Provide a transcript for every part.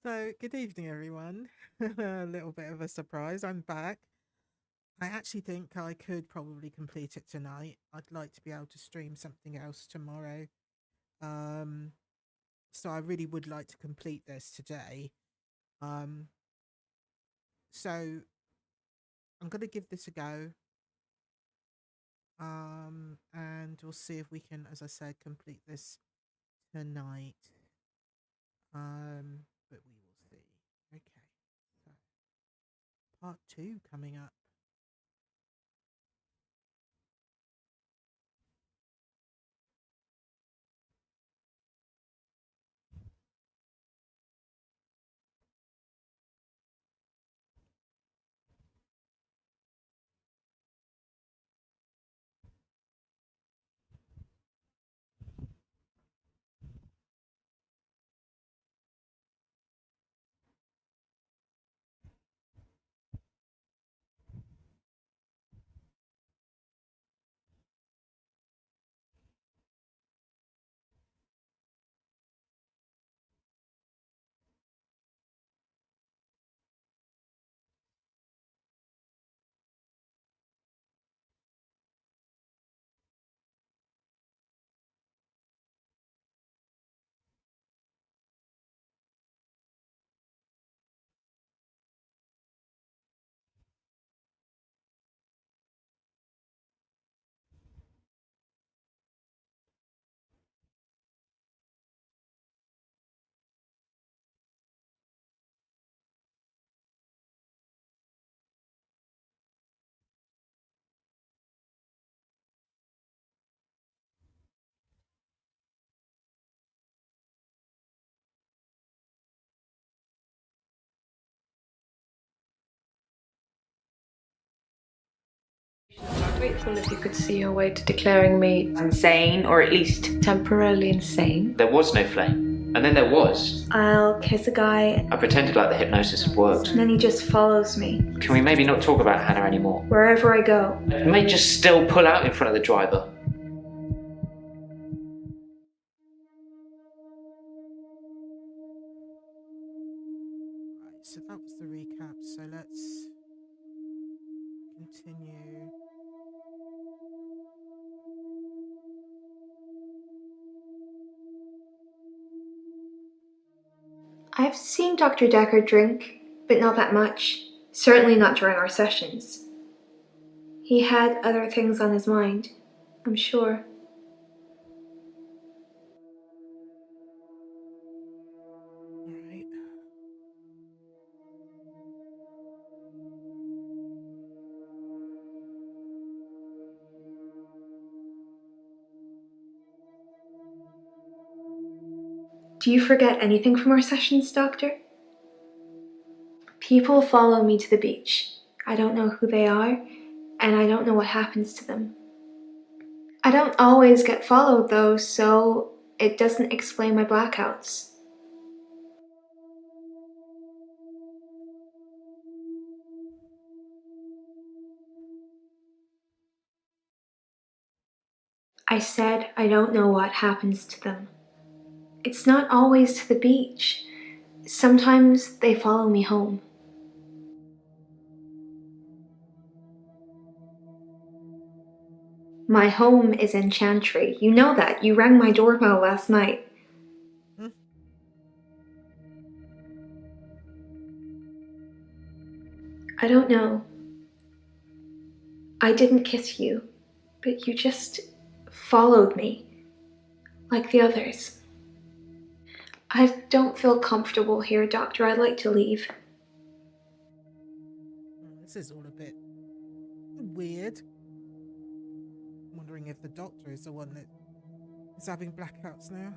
So, good evening, everyone. A little bit of a surprise. I'm back. I actually think I could probably complete it tonight. I'd like to be able to stream something else tomorrow. Um, so I really would like to complete this today. Um, so I'm going to give this a go. And we'll see if we can, as I said, complete this tonight. But we will see. Okay. So, part two coming up. Grateful if you could see your way to declaring me insane, or at least temporarily insane. there was no flame. And then there was. I'll kiss a guy, I pretended like the hypnosis had worked. and then he just follows me Can we maybe not talk about Hannah anymore? wherever I go. I may just still pull out in front of the driver. Right, so that was the recap. So let's continue. I've seen Dr. Decker drink, but not that much. Certainly not during our sessions. He had other things on his mind, I'm sure. Right. Do you forget anything from our sessions, Doctor? People follow me to the beach. I don't know who they are, and I don't know what happens to them. I don't always get followed though, so it doesn't explain my blackouts. I said I don't know what happens to them. It's not always to the beach. Sometimes they follow me home. My home is in Chantry. You know that. You rang my doorbell last night. Hmm. I don't know. I didn't kiss you, but you just followed me, like the others. I don't feel comfortable here, Doctor. I'd like to leave. This is all a bit weird. I'm wondering if the doctor is the one that is having blackouts now.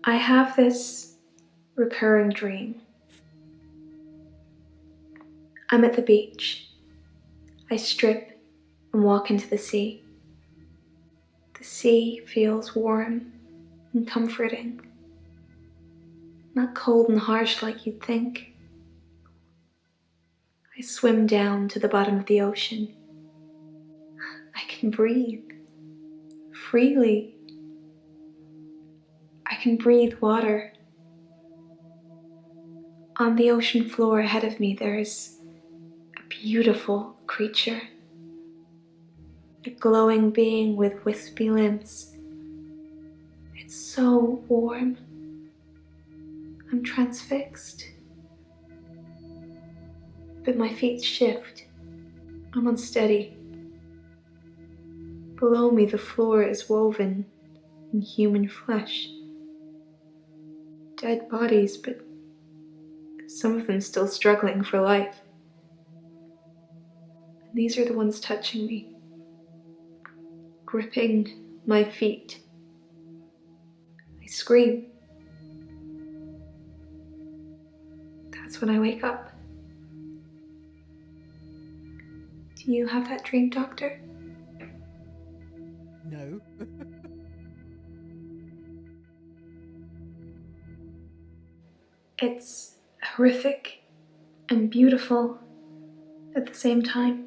I have this recurring dream. I'm at the beach. I strip and walk into the sea. The sea feels warm and comforting. Not cold and harsh like you'd think. I swim down to the bottom of the ocean. I can breathe freely. can breathe water. On the ocean floor ahead of me, there is a beautiful creature. A glowing being with wispy limbs. It's so warm. I'm transfixed. But my feet shift. I'm unsteady. Below me, the floor is woven in human flesh. Dead bodies, but some of them still struggling for life. And these are the ones touching me, gripping my feet. I scream. That's when I wake up. Do you have that dream, Doctor? No. It's horrific and beautiful at the same time.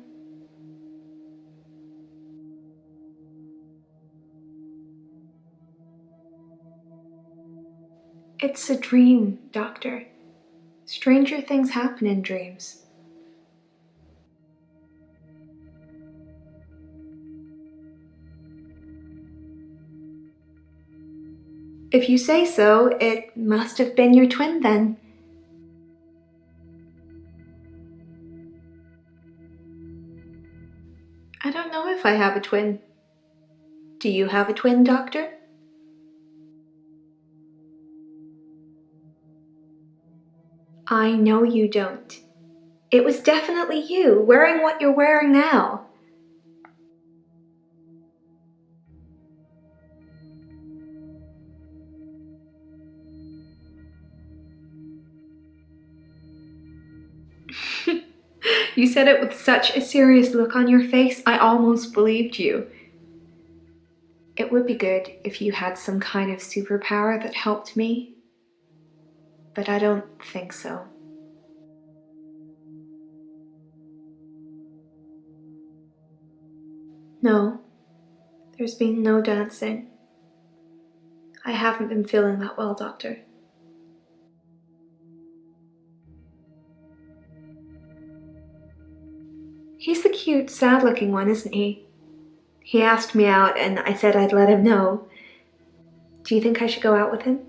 It's a dream, Doctor. Stranger things happen in dreams. If you say so, it must have been your twin then. I don't know if I have a twin. Do you have a twin, Doctor? I know you don't. It was definitely you, wearing what you're wearing now. You said it with such a serious look on your face, I almost believed you. It would be good if you had some kind of superpower that helped me, but I don't think so. No, there's been no dancing. I haven't been feeling that well, Doctor. He's the cute, sad-looking one, isn't he? He asked me out and I said I'd let him know. Do you think I should go out with him?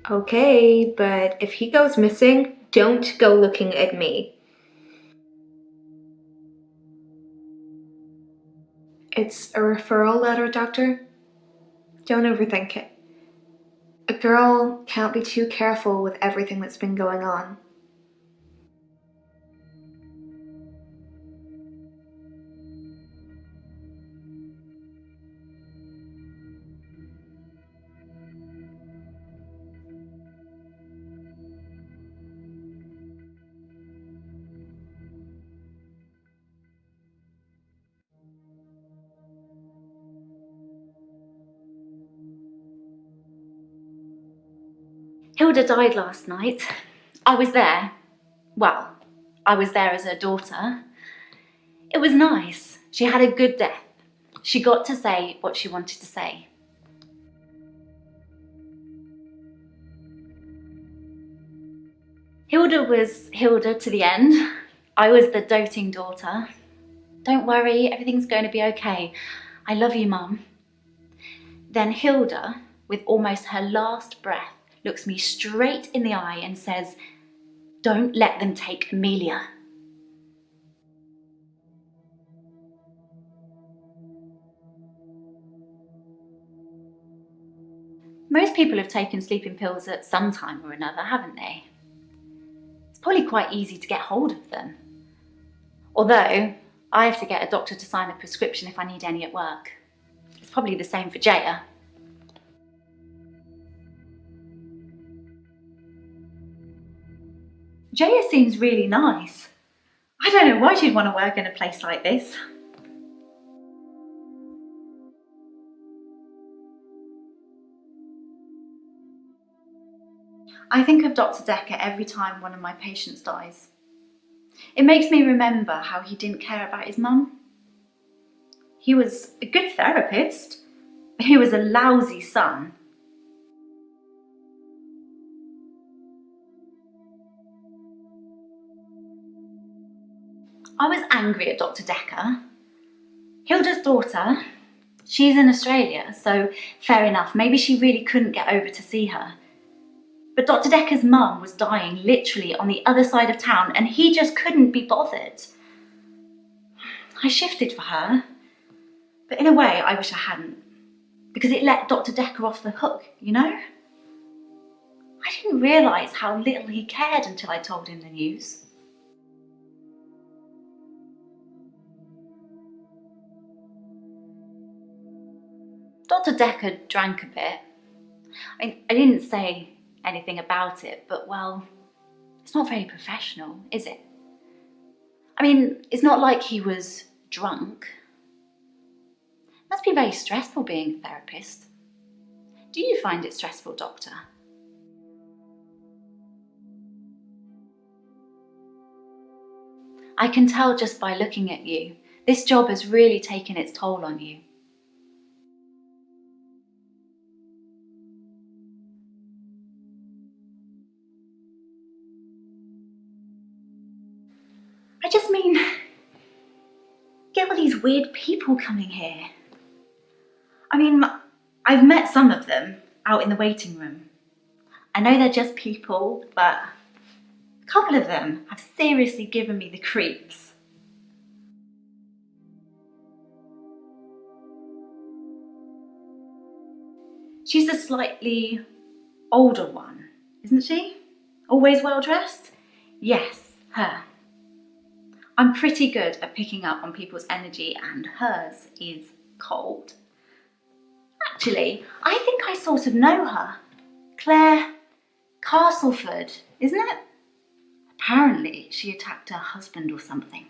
Okay, but if he goes missing, don't go looking at me. It's a referral letter, Doctor. Don't overthink it. A girl can't be too careful with everything that's been going on. Hilda died last night. I was there. Well, I was there as her daughter. It was nice. She had a good death. She got to say what she wanted to say. Hilda was Hilda to the end. I was the doting daughter. Don't worry, everything's going to be okay. I love you, Mum. Then Hilda, with almost her last breath, looks me straight in the eye and says, "Don't let them take Amelia." Most people have taken sleeping pills at some time or another, haven't they? It's probably quite easy to get hold of them. Although, I have to get a doctor to sign a prescription if I need any at work. It's probably the same for Jaya. Jaya seems really nice. I don't know why she'd want to work in a place like this. I think of Dr. Decker every time one of my patients dies. It makes me remember how he didn't care about his mum. He was a good therapist. He was a lousy son. I was angry at Dr. Decker. Hilda's daughter, she's in Australia, so fair enough, maybe she really couldn't get over to see her. But Dr. Decker's mum was dying literally on the other side of town, and he just couldn't be bothered. I shifted for her, but in a way I wish I hadn't, because it let Dr. Decker off the hook, you know? I didn't realise how little he cared until I told him the news. Dr. Decker drank a bit. I didn't say anything about it, but well, it's not very professional, is it? I mean, it's not like he was drunk. It must be very stressful being a therapist. Do you find it stressful, Doctor? I can tell just by looking at you. This job has really taken its toll on you. I just mean, get all these weird people coming here. I mean, I've met some of them out in the waiting room. I know they're just people, but a couple of them have seriously given me the creeps. She's the slightly older one, isn't she? Always well dressed? Yes, her. I'm pretty good at picking up on people's energy, and hers is cold. Actually, I think I sort of know her. Claire Castleford, isn't it? Apparently, she attacked her husband or something.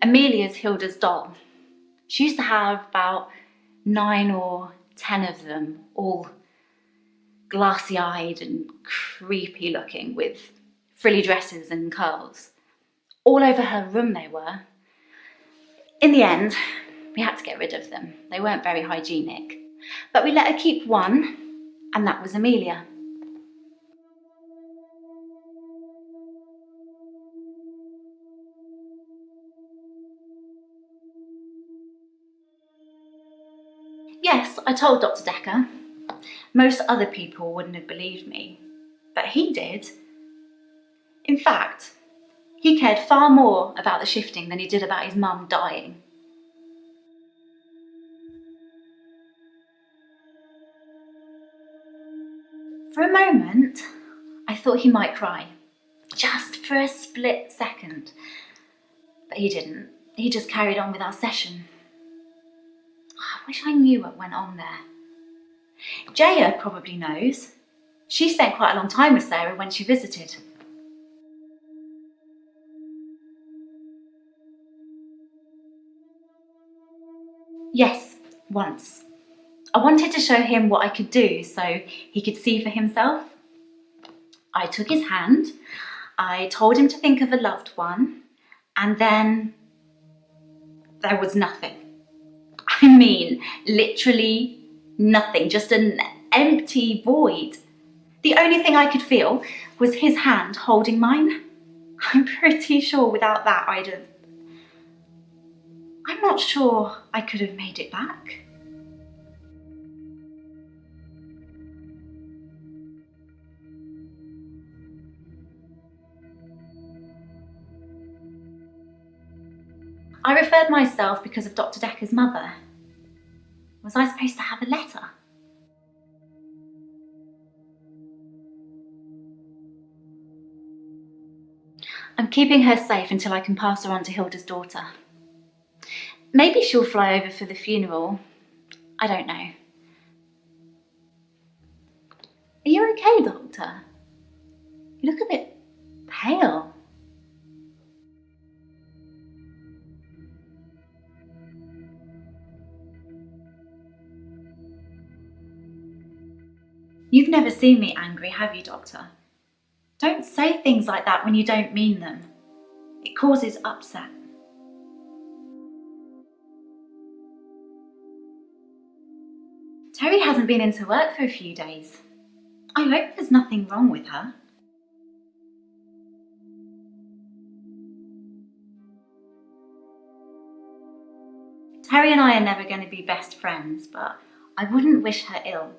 Amelia's Hilda's doll. She used to have about 9 or 10 of them, all glassy-eyed and creepy looking, with frilly dresses and curls. All over her room they were. In the end, we had to get rid of them. They weren't very hygienic. But we let her keep one, and that was Amelia. Yes, I told Dr. Decker. Most other people wouldn't have believed me, but he did. In fact, he cared far more about the shifting than he did about his mum dying. For a moment, I thought he might cry, just for a split second. But he didn't. He just carried on with our session. I wish I knew what went on there. Jaya probably knows. She spent quite a long time with Sarah when she visited. Yes, once. I wanted to show him what I could do so he could see for himself. I took his hand, I told him to think of a loved one, and then there was nothing. I mean, literally nothing, just an empty void. The only thing I could feel was his hand holding mine. I'm pretty sure without that I'm not sure I could have made it back. I referred myself because of Dr. Decker's mother. Was I supposed to have a letter? I'm keeping her safe until I can pass her on to Hilda's daughter. Maybe she'll fly over for the funeral. I don't know. Are you okay, Doctor? You look a bit pale. You've never seen me angry, have you, Doctor? Don't say things like that when you don't mean them. It causes upset. Terry hasn't been into work for a few days. I hope there's nothing wrong with her. Terry and I are never going to be best friends, but I wouldn't wish her ill.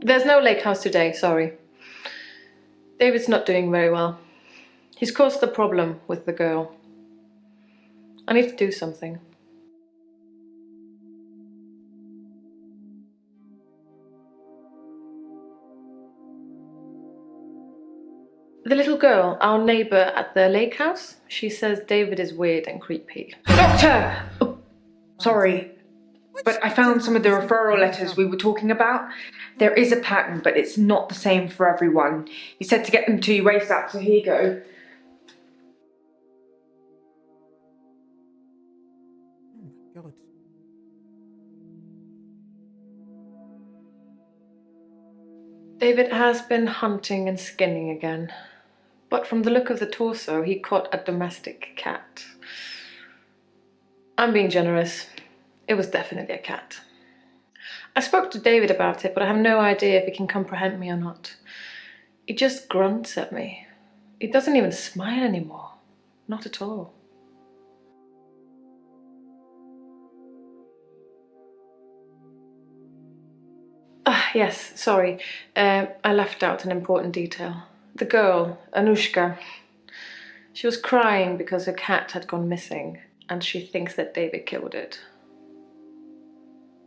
There's no lake house today, sorry. David's not doing very well. He's caused a problem with the girl. I need to do something. The little girl, our neighbour at the lake house, she says David is weird and creepy. Doctor! Oh, sorry, but I found some of the referral letters we were talking about. There is a pattern, but it's not the same for everyone. He said to get them to you ASAP, so here you go. Oh my God. David has been hunting and skinning again. But from the look of the torso, he caught a domestic cat. I'm being generous. It was definitely a cat. I spoke to David about it, but I have no idea if he can comprehend me or not. He just grunts at me. He doesn't even smile anymore. Not at all. Ah, yes, sorry. I left out an important detail. The girl, Anushka, she was crying because her cat had gone missing, and she thinks that David killed it.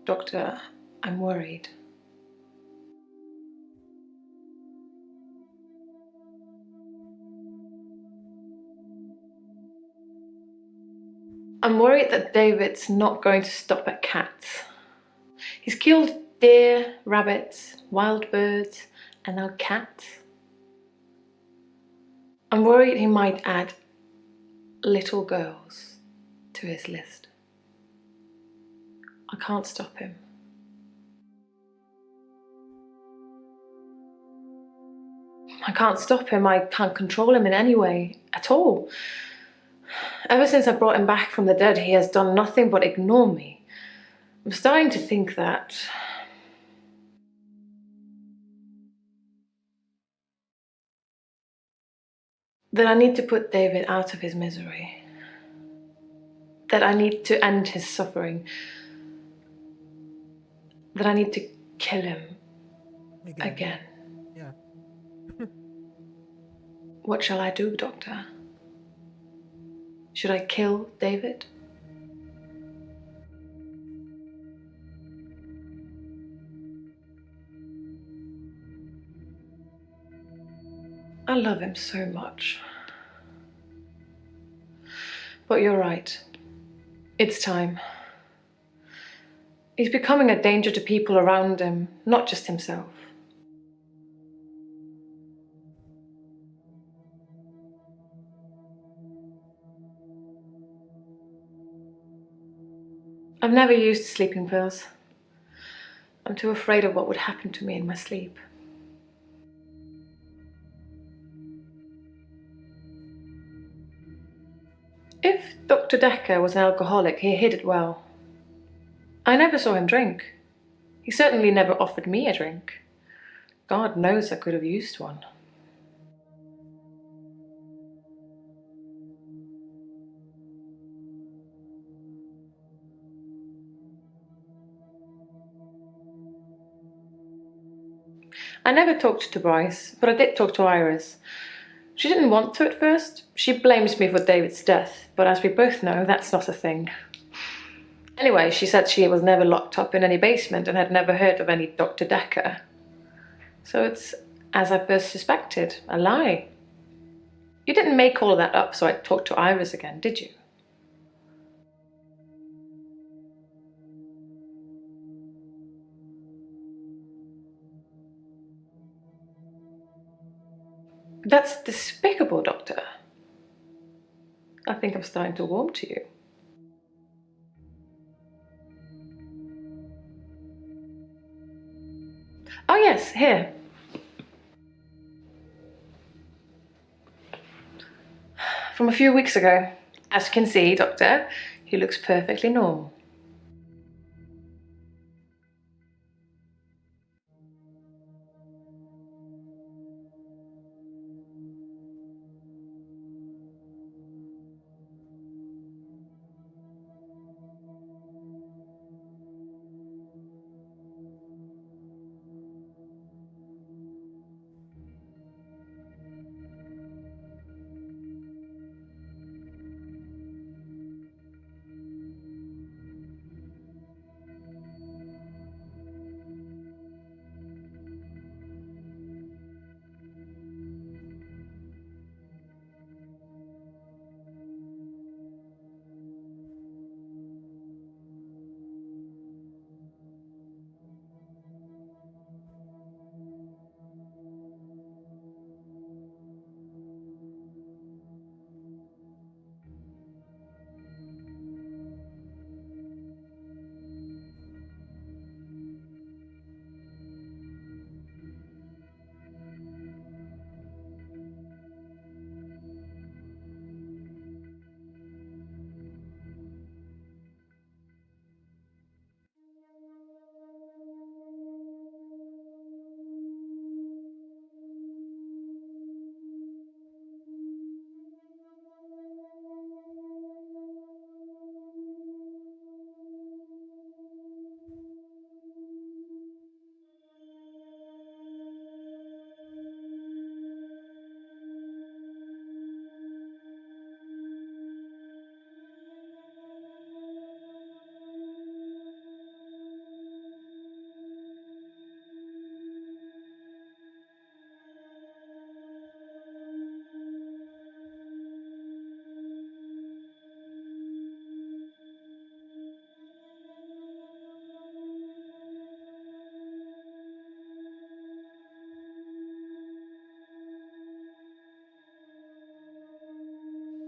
Doctor, I'm worried. I'm worried that David's not going to stop at cats. He's killed deer, rabbits, wild birds, and now cats. I'm worried he might add little girls to his list. I can't stop him. I can't stop him. I can't control him in any way at all. Ever since I brought him back from the dead, he has done nothing but ignore me. I'm starting to think that I need to put David out of his misery. That I need to end his suffering. That I need to kill him again. Yeah. What shall I do, Doctor? Should I kill David? I love him so much. But you're right. It's time. He's becoming a danger to people around him, not just himself. I've never used sleeping pills. I'm too afraid of what would happen to me in my sleep. If Dr. Decker was an alcoholic, he hid it well. I never saw him drink. He certainly never offered me a drink. God knows I could have used one. I never talked to Bryce, but I did talk to Iris. She didn't want to at first. She blames me for David's death, but as we both know, that's not a thing. Anyway, she said she was never locked up in any basement and had never heard of any Dr. Decker. So it's, as I first suspected, a lie. You didn't make all of that up so I'd talk to Iris again, did you? That's despicable, Doctor. I think I'm starting to warm to you. Oh yes, here. From a few weeks ago. As you can see, Doctor, he looks perfectly normal.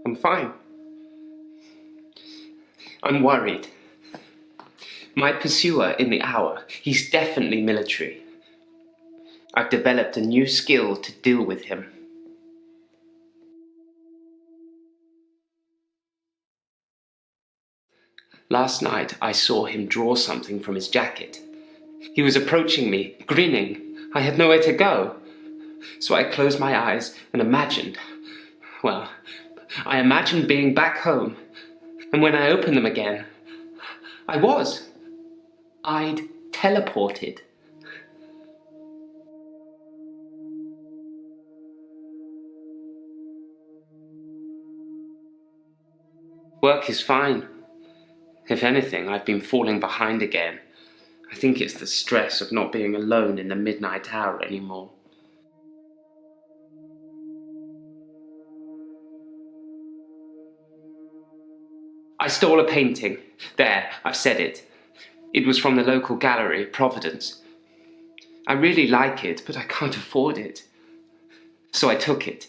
I'm fine. I'm worried. My pursuer in the hour, he's definitely military. I've developed a new skill to deal with him. Last night, I saw him draw something from his jacket. He was approaching me, grinning. I had nowhere to go. So I closed my eyes and imagined, I imagined being back home. And when I opened them again, I'd teleported. Work is fine. If anything, I've been falling behind again. I think it's the stress of not being alone in the midnight hour anymore. I stole a painting. There, I've said it. It was from the local gallery, Providence. I really like it, but I can't afford it. So I took it.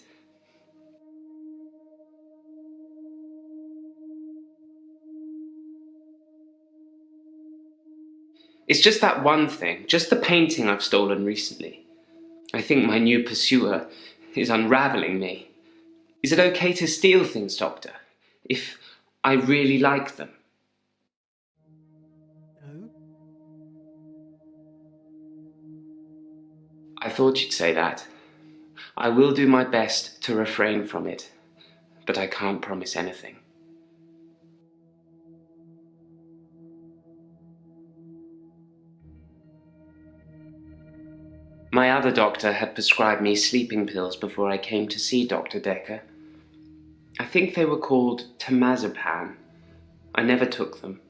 It's just that one thing, just the painting I've stolen recently. I think my new pursuer is unraveling me. Is it okay to steal things, Doctor, if I really like them? No. I thought you'd say that. I will do my best to refrain from it, but I can't promise anything. My other doctor had prescribed me sleeping pills before I came to see Dr. Decker. I think they were called temazepam. I never took them.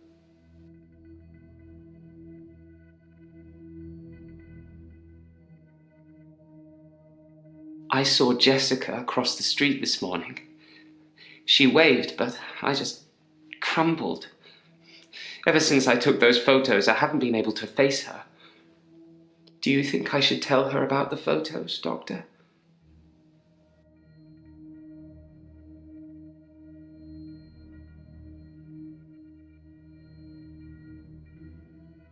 I saw Jessica across the street this morning. She waved, but I just crumbled. Ever since I took those photos, I haven't been able to face her. Do you think I should tell her about the photos, Doctor?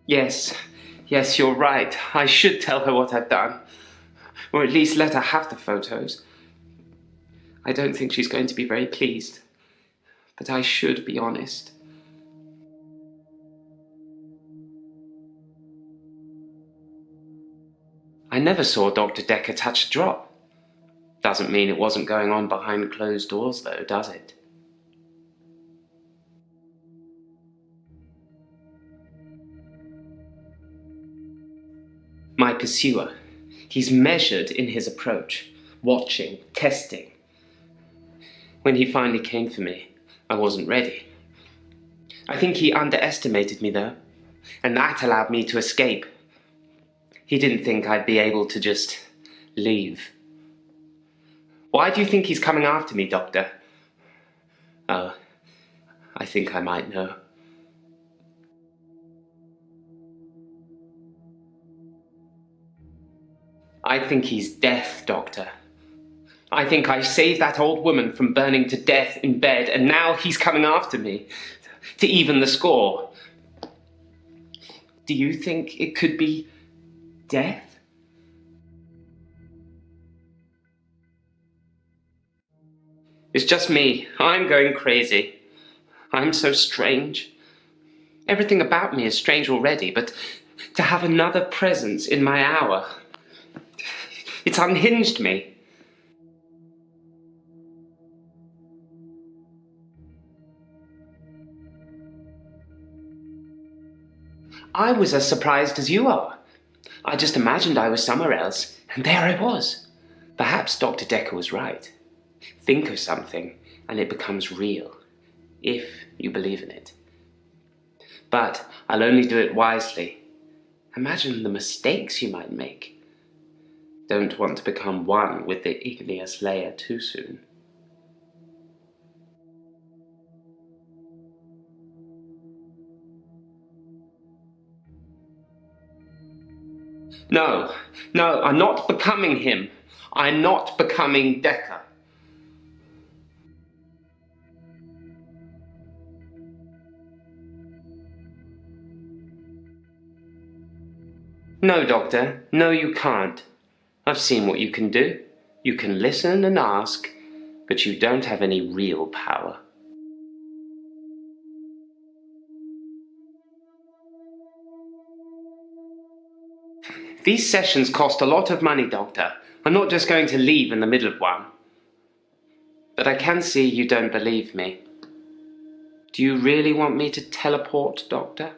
Yes, you're right. I should tell her what I've done. Or at least let her have the photos. I don't think she's going to be very pleased. But I should be honest. I never saw Dr. Decker touch a drop. Doesn't mean it wasn't going on behind closed doors, though, does it? My pursuer. He's measured in his approach, watching, testing. When he finally came for me, I wasn't ready. I think he underestimated me, though, and that allowed me to escape. He didn't think I'd be able to just leave. Why do you think he's coming after me, Doctor? Oh, I think I might know. I think he's death, Doctor. I think I saved that old woman from burning to death in bed, and now he's coming after me to even the score. Do you think it could be death? It's just me. I'm going crazy. I'm so strange. Everything about me is strange already, but to have another presence in my hour, it's unhinged me. I was as surprised as you are. I just imagined I was somewhere else, and there I was. Perhaps Dr. Decker was right. Think of something, and it becomes real, if you believe in it. But I'll only do it wisely. Imagine the mistakes you might make. Don't want to become one with the igneous layer too soon. No, I'm not becoming him. I'm not becoming Decker. No, Doctor. No, you can't. I've seen what you can do. You can listen and ask, but you don't have any real power. These sessions cost a lot of money, Doctor. I'm not just going to leave in the middle of one. But I can see you don't believe me. Do you really want me to teleport, Doctor?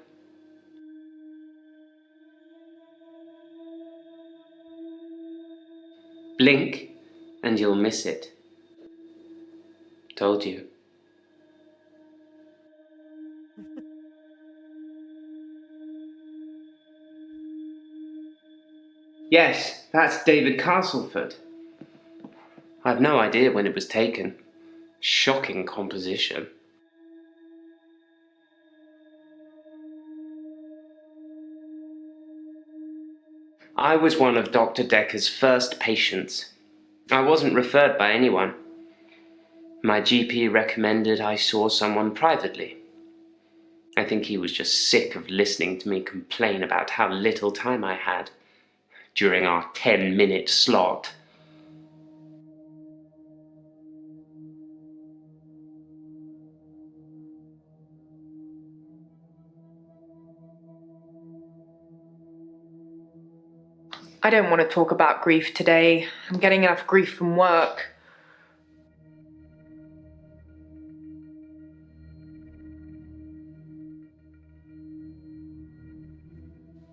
Blink, and you'll miss it. Told you. Yes, that's David Castleford. I've no idea when it was taken. Shocking composition. I was one of Dr. Decker's first patients. I wasn't referred by anyone. My GP recommended I saw someone privately. I think he was just sick of listening to me complain about how little time I had during our 10-minute slot. I don't want to talk about grief today. I'm getting enough grief from work.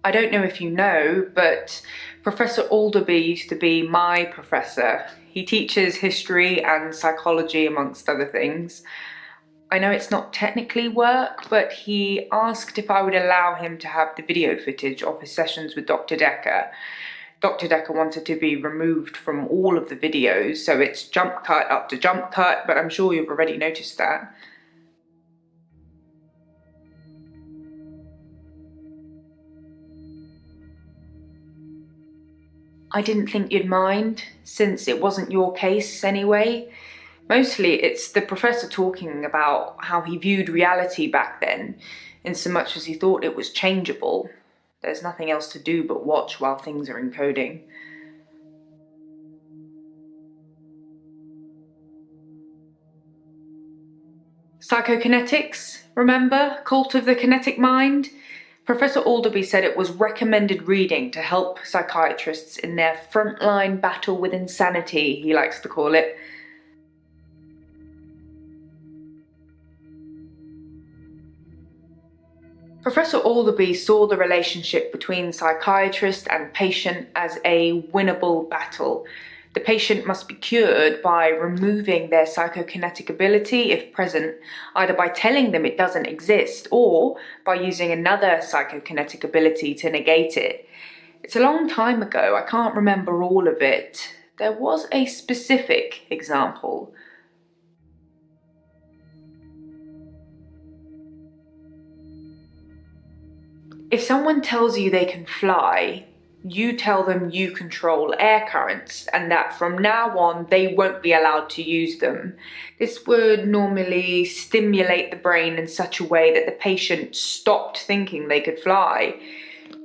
I don't know if you know, but Professor Alderby used to be my professor. He teaches history and psychology, amongst other things. I know it's not technically work, but he asked if I would allow him to have the video footage of his sessions with Dr. Decker. Dr. Decker wanted to be removed from all of the videos, so it's jump cut after jump cut, but I'm sure you've already noticed that. I didn't think you'd mind, since it wasn't your case anyway. Mostly it's the professor talking about how he viewed reality back then, in so much as he thought it was changeable. There's nothing else to do but watch while things are encoding. Psychokinetics, remember? Cult of the Kinetic Mind? Professor Alderby said it was recommended reading to help psychiatrists in their frontline battle with insanity, he likes to call it. Professor Alderby saw the relationship between psychiatrist and patient as a winnable battle. The patient must be cured by removing their psychokinetic ability, if present, either by telling them it doesn't exist or by using another psychokinetic ability to negate it. It's a long time ago, I can't remember all of it. There was a specific example. If someone tells you they can fly, you tell them you control air currents and that from now on they won't be allowed to use them. This would normally stimulate the brain in such a way that the patient stopped thinking they could fly.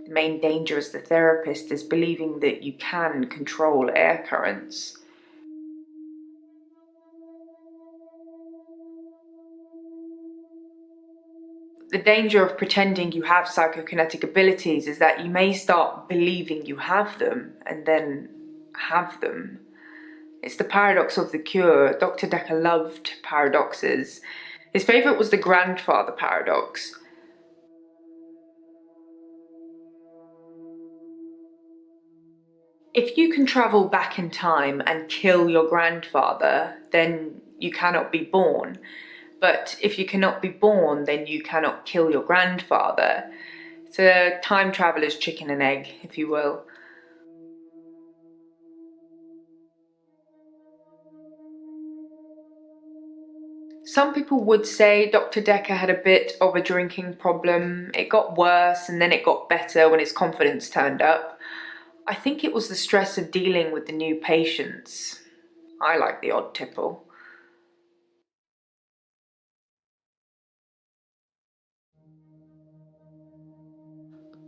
The main danger as the therapist is believing that you can control air currents. The danger of pretending you have psychokinetic abilities is that you may start believing you have them and then have them. It's the paradox of the cure. Dr. Decker loved paradoxes. His favourite was the grandfather paradox. If you can travel back in time and kill your grandfather, then you cannot be born. But if you cannot be born, then you cannot kill your grandfather. It's a time traveller's chicken and egg, if you will. Some people would say Dr. Decker had a bit of a drinking problem. It got worse and then it got better when his confidence turned up. I think it was the stress of dealing with the new patients. I like the odd tipple.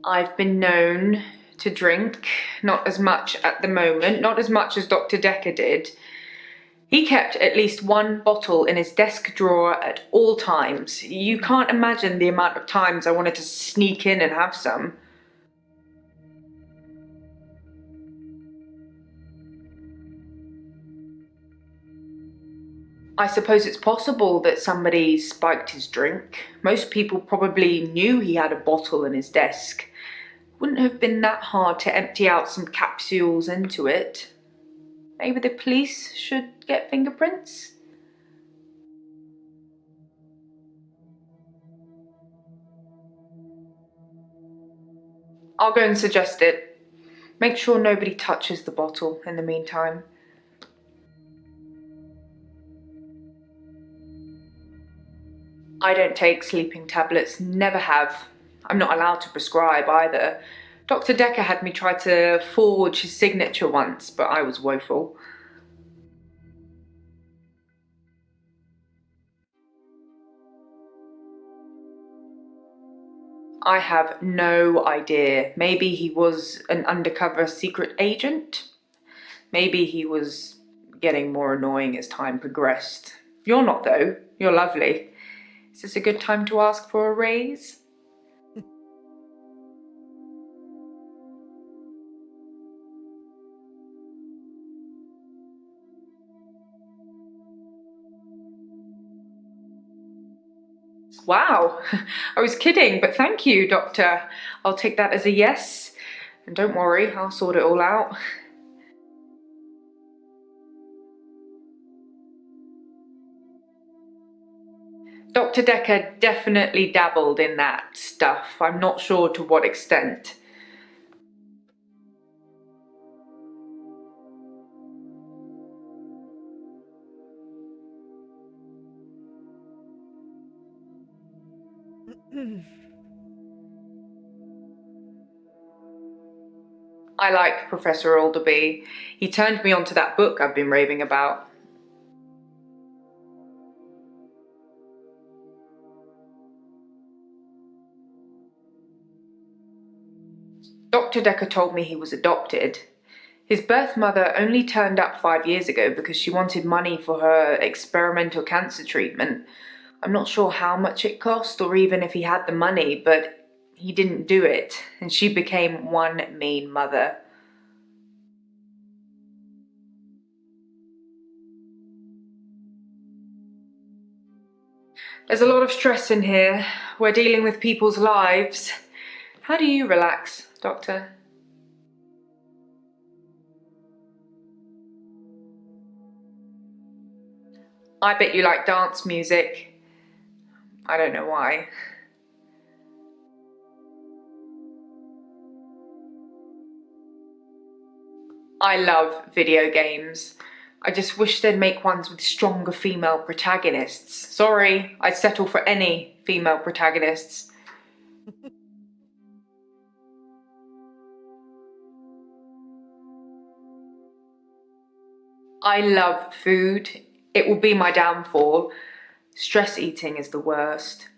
I've been known to drink, not as much at the moment, not as much as Dr. Decker did. He kept at least one bottle in his desk drawer at all times. You can't imagine the amount of times I wanted to sneak in and have some. I suppose it's possible that somebody spiked his drink. Most people probably knew he had a bottle in his desk. Wouldn't have been that hard to empty out some capsules into it. Maybe the police should get fingerprints? I'll go and suggest it. Make sure nobody touches the bottle in the meantime. I don't take sleeping tablets, never have. I'm not allowed to prescribe either. Dr. Decker had me try to forge his signature once, but I was woeful. I have no idea. Maybe he was an undercover secret agent. Maybe he was getting more annoying as time progressed. You're not, though. You're lovely. Is this a good time to ask for a raise? Wow, I was kidding, but thank you, Doctor. I'll take that as a yes. And don't worry, I'll sort it all out. Dr. Decker definitely dabbled in that stuff. I'm not sure to what extent. I like Professor Alderby. He turned me onto that book I've been raving about. Dr. Decker told me he was adopted. His birth mother only turned up 5 years ago because she wanted money for her experimental cancer treatment. I'm not sure how much it cost or even if he had the money, but he didn't do it, and she became one mean mother. There's a lot of stress in here. We're dealing with people's lives. How do you relax, Doctor? I bet you like dance music. I don't know why. I love video games. I just wish they'd make ones with stronger female protagonists. Sorry, I'd settle for any female protagonists. I love food. It will be my downfall. Stress eating is the worst.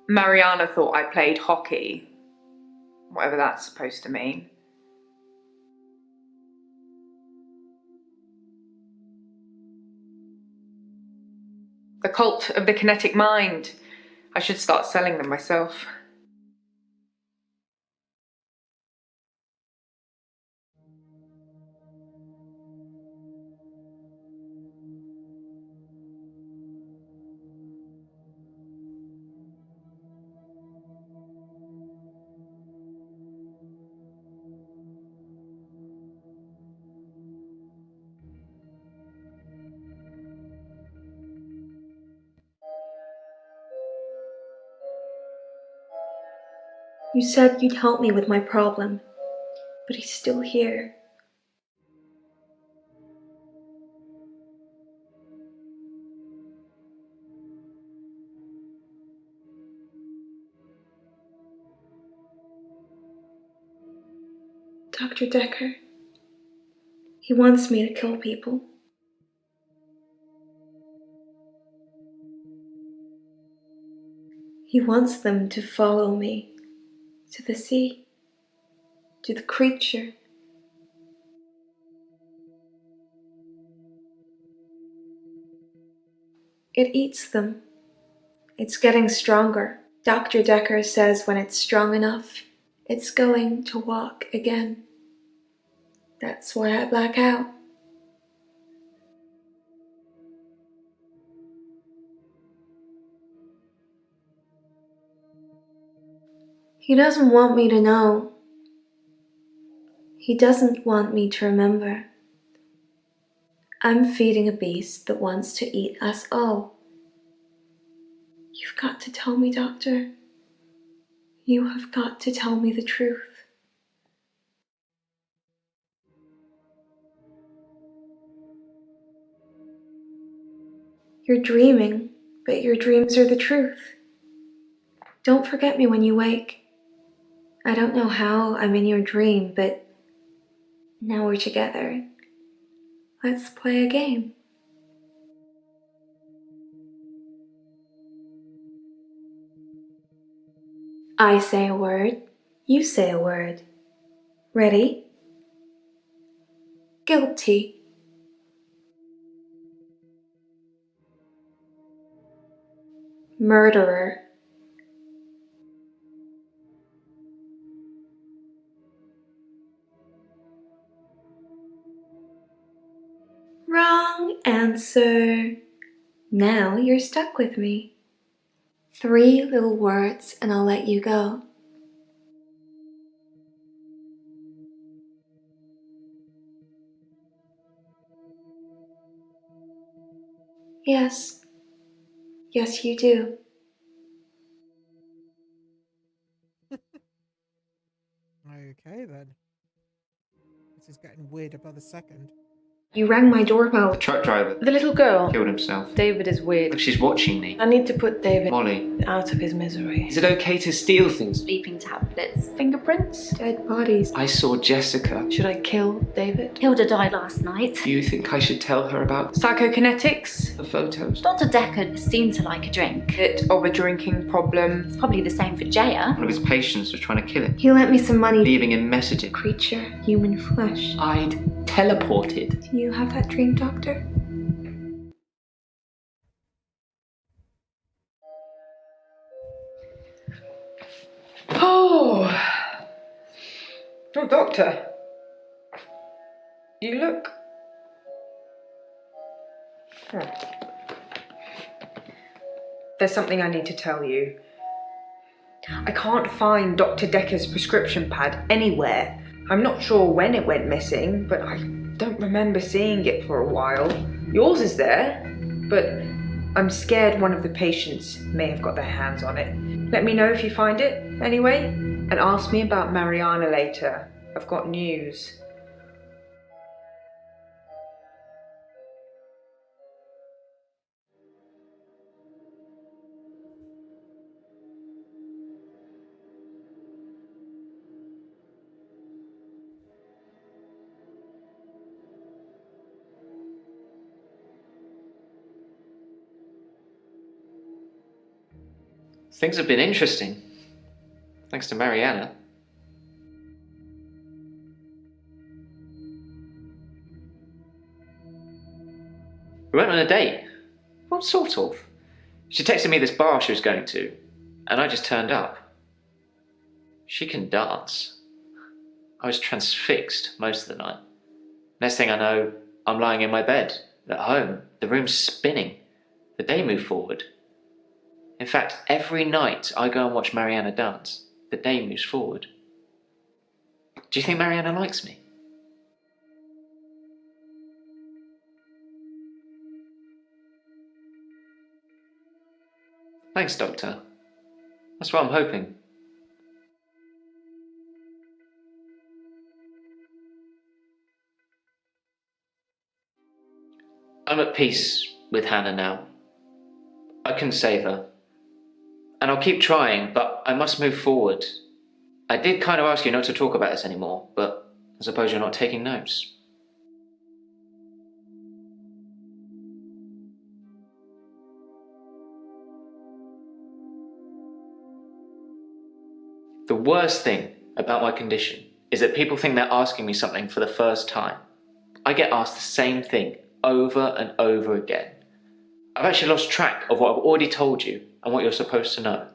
Mariana thought I played hockey. Whatever that's supposed to mean. The Cult of the Kinetic Mind. I should start selling them myself. You said you'd help me with my problem, but he's still here. Dr. Decker. He wants me to kill people. He wants them to follow me to the sea, to the creature. It eats them. It's getting stronger. Dr. Decker says when it's strong enough, it's going to walk again. That's why I black out. He doesn't want me to know. He doesn't want me to remember. I'm feeding a beast that wants to eat us all. You've got to tell me, Doctor. You have got to tell me the truth. You're dreaming, but your dreams are the truth. Don't forget me when you wake. I don't know how I'm in your dream, but now we're together. Let's play a game. I say a word, you say a word. Ready? Guilty. Murderer. Wrong answer. Now you're stuck with me. 3 little words and I'll let you go. Yes. Yes, you do. Okay then. This is getting weirder by the second. You rang my doorbell. The truck driver The little girl. killed himself. David is weird. Like she's watching me. I need to put David. Molly, out of his misery. Is it okay to steal things? Sleeping tablets. Fingerprints? Dead bodies. I saw Jessica. Should I kill David? Hilda died last night. Do you think I should tell her about Psychokinetics? the photos? Dr. Decker seemed to like a drink. Bit of a drinking problem. It's probably the same for Jaya. One of his patients was trying to kill him, He lent me some money. leaving him messages. Creature, human flesh. I'd teleported. Do you have that dream, Doctor? Oh, Doctor. You look. There's something I need to tell you. I can't find Dr. Decker's prescription pad anywhere. I'm not sure when it went missing, but I don't remember seeing it for a while. Yours is there, but I'm scared one of the patients may have got their hands on it. Let me know if you find it, anyway, and ask me about Mariana later. I've got news. Things have been interesting. Thanks to Mariana. We went on a date. What sort of? She texted me this bar she was going to, and I just turned up. She can dance. I was transfixed most of the night. Next thing I know, I'm lying in my bed, at home. The room's spinning. The day moved forward. In fact, every night I go and watch Mariana dance, the day moves forward. Do you think Mariana likes me? Thanks, Doctor. That's what I'm hoping. I'm at peace with Hannah now. I can save her. And I'll keep trying, but I must move forward. I did kind of ask you not to talk about this anymore, but I suppose you're not taking notes. The worst thing about my condition is that people think they're asking me something for the first time. I get asked the same thing over and over again. I've actually lost track of what I've already told you and what you're supposed to know.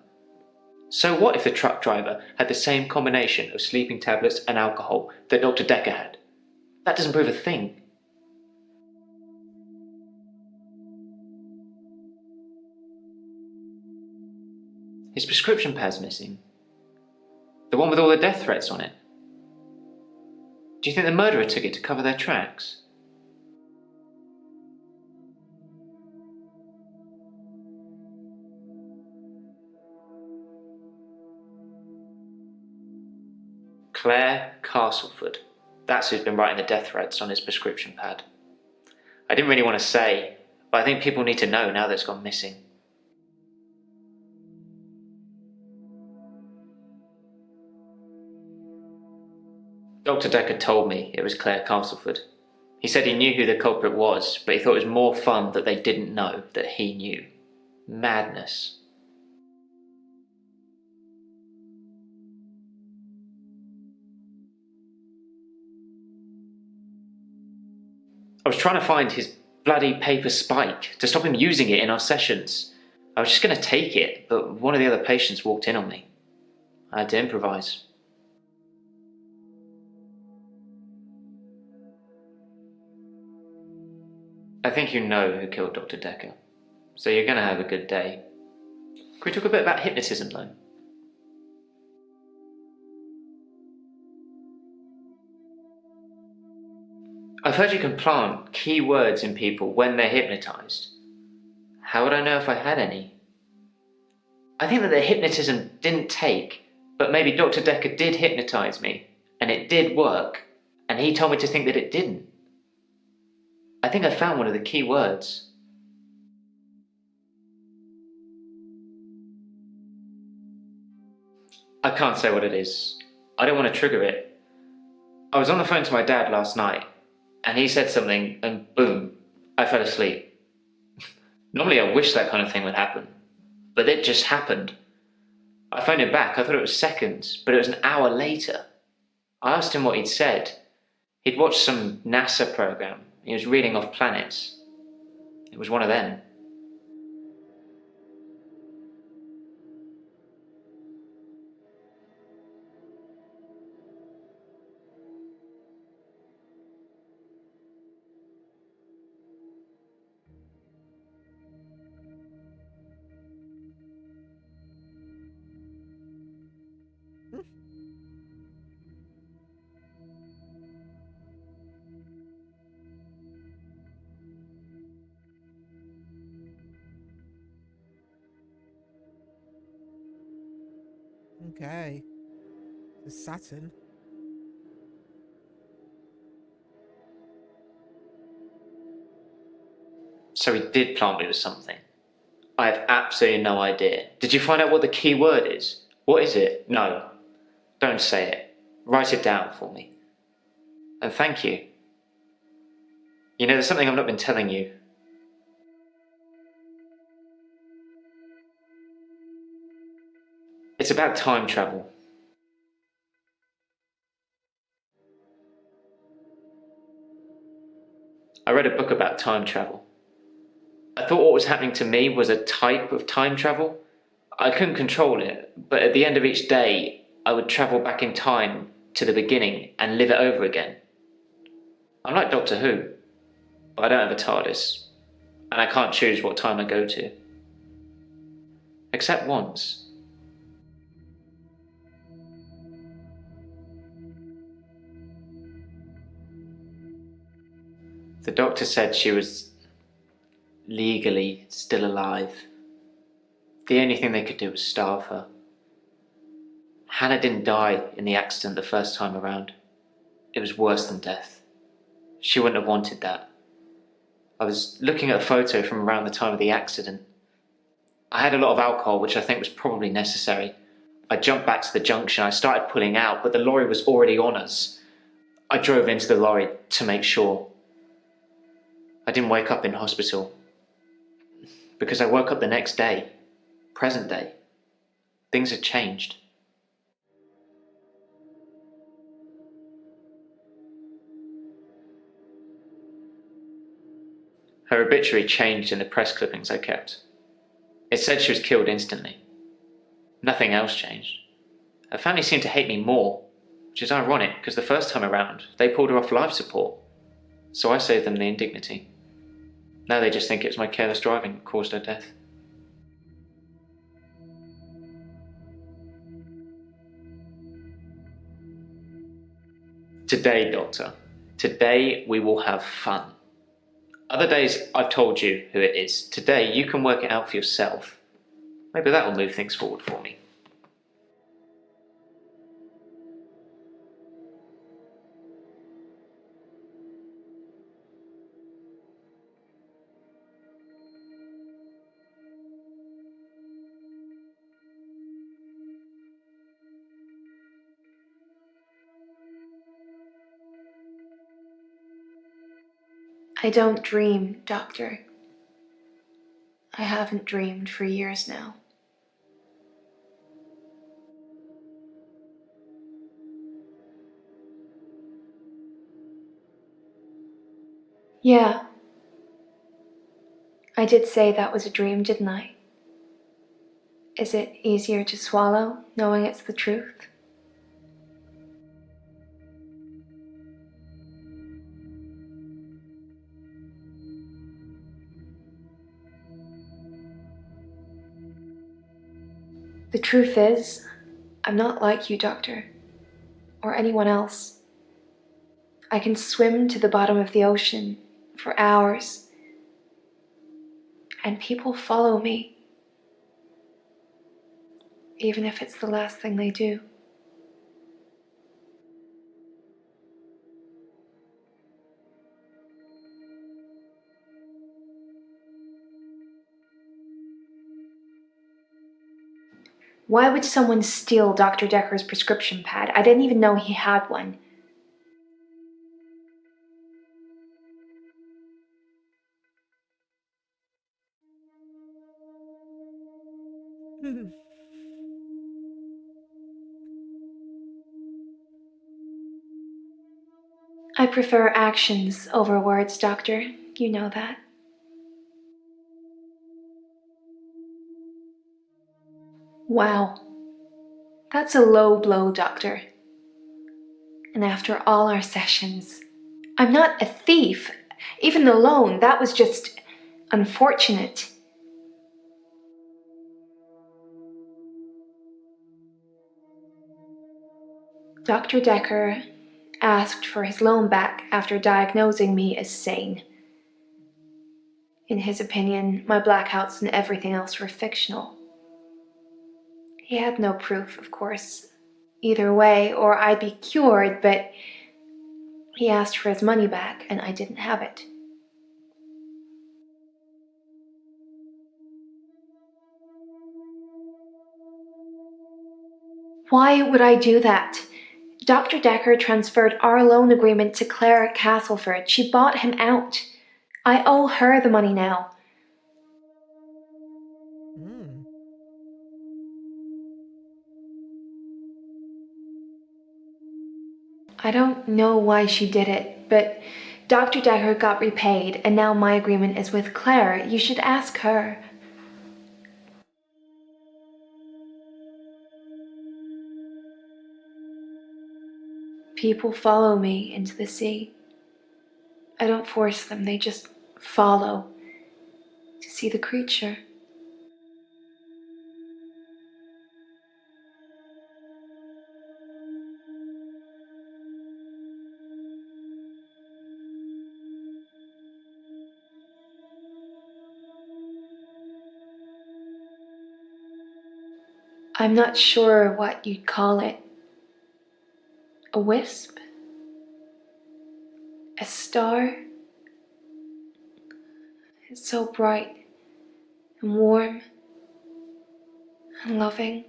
So what if the truck driver had the same combination of sleeping tablets and alcohol that Dr. Decker had? That doesn't prove a thing. His prescription pad's missing. The one with all the death threats on it. Do you think the murderer took it to cover their tracks? Claire Castleford. That's who's been writing the death threats on his prescription pad. I didn't really want to say, but I think people need to know now that it's gone missing. Dr. Decker told me it was Claire Castleford. He said he knew who the culprit was, but he thought it was more fun that they didn't know that he knew. Madness. I was trying to find his bloody paper spike to stop him using it in our sessions. I was just going to take it, but one of the other patients walked in on me. I had to improvise. I think you know who killed Dr. Decker, so you're going to have a good day. Can we talk a bit about hypnotism, though? I've heard you can plant key words in people when they're hypnotized. How would I know if I had any? I think that the hypnotism didn't take, but maybe Dr. Decker did hypnotize me, and it did work, and he told me to think that it didn't. I think I found one of the key words. I can't say what it is. I don't want to trigger it. I was on the phone to my dad last night, and he said something, and boom, I fell asleep. Normally I wish that kind of thing would happen, but it just happened. I phoned him back, I thought it was seconds, but it was an hour later. I asked him what he'd said. He'd watched some NASA program. He was reading off planets. It was one of them. Okay. The Saturn. So he did plant me with something. I have absolutely no idea. Did you find out what the key word is? What is it? No. Don't say it. Write it down for me. And thank you. You know, there's something I've not been telling you. It's about time travel. I read a book about time travel. I thought what was happening to me was a type of time travel. I couldn't control it, but at the end of each day, I would travel back in time to the beginning and live it over again. I'm like Doctor Who, but I don't have a TARDIS, and I can't choose what time I go to. Except once. The doctor said she was legally still alive. The only thing they could do was starve her. Hannah didn't die in the accident the first time around. It was worse than death. She wouldn't have wanted that. I was looking at a photo from around the time of the accident. I had a lot of alcohol, which I think was probably necessary. I jumped back to the junction. I started pulling out, but the lorry was already on us. I drove into the lorry to make sure. I didn't wake up in hospital, because I woke up the next day, present day. Things had changed. Her obituary changed in the press clippings I kept. It said she was killed instantly. Nothing else changed. Her family seemed to hate me more, which is ironic because the first time around, they pulled her off life support. So I saved them the indignity. Now they just think it was my careless driving that caused her death. Today, Doctor, today we will have fun. Other days I've told you who it is. Today you can work it out for yourself. Maybe that will move things forward for me. I don't dream, Doctor. I haven't dreamed for years now. Yeah. I did say that was a dream, didn't I? Is it easier to swallow, knowing it's the truth? The truth is, I'm not like you, Doctor, or anyone else. I can swim to the bottom of the ocean for hours, and people follow me, even if it's the last thing they do. Why would someone steal Dr. Decker's prescription pad? I didn't even know he had one. I prefer actions over words, Doctor. You know that. Wow. That's a low blow, Doctor. And after all our sessions, I'm not a thief. Even the loan, that was just unfortunate. Dr. Decker asked for his loan back after diagnosing me as sane. In his opinion, my blackouts and everything else were fictional. He had no proof, of course, either way, or I'd be cured, but he asked for his money back, and I didn't have it. Why would I do that? Dr. Decker transferred our loan agreement to Claire at Castleford. She bought him out. I owe her the money now. Hmm. I don't know why she did it, but Dr. Decker got repaid, and now my agreement is with Claire. You should ask her. People follow me into the sea. I don't force them, they just follow to see the creature. I'm not sure what you'd call it. A wisp? A star? It's so bright and warm and loving.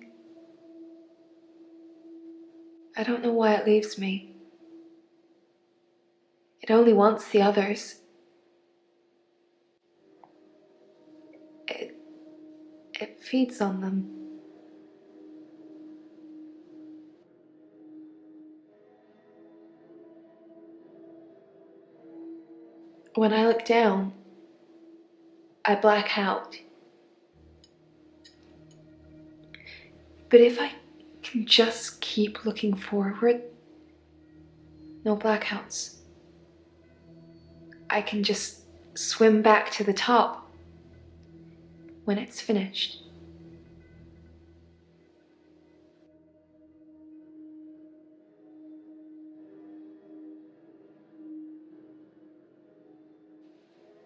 I don't know why it leaves me. It only wants the others. It feeds on them. When I look down, I black out. But if I can just keep looking forward, no blackouts. I can just swim back to the top when it's finished.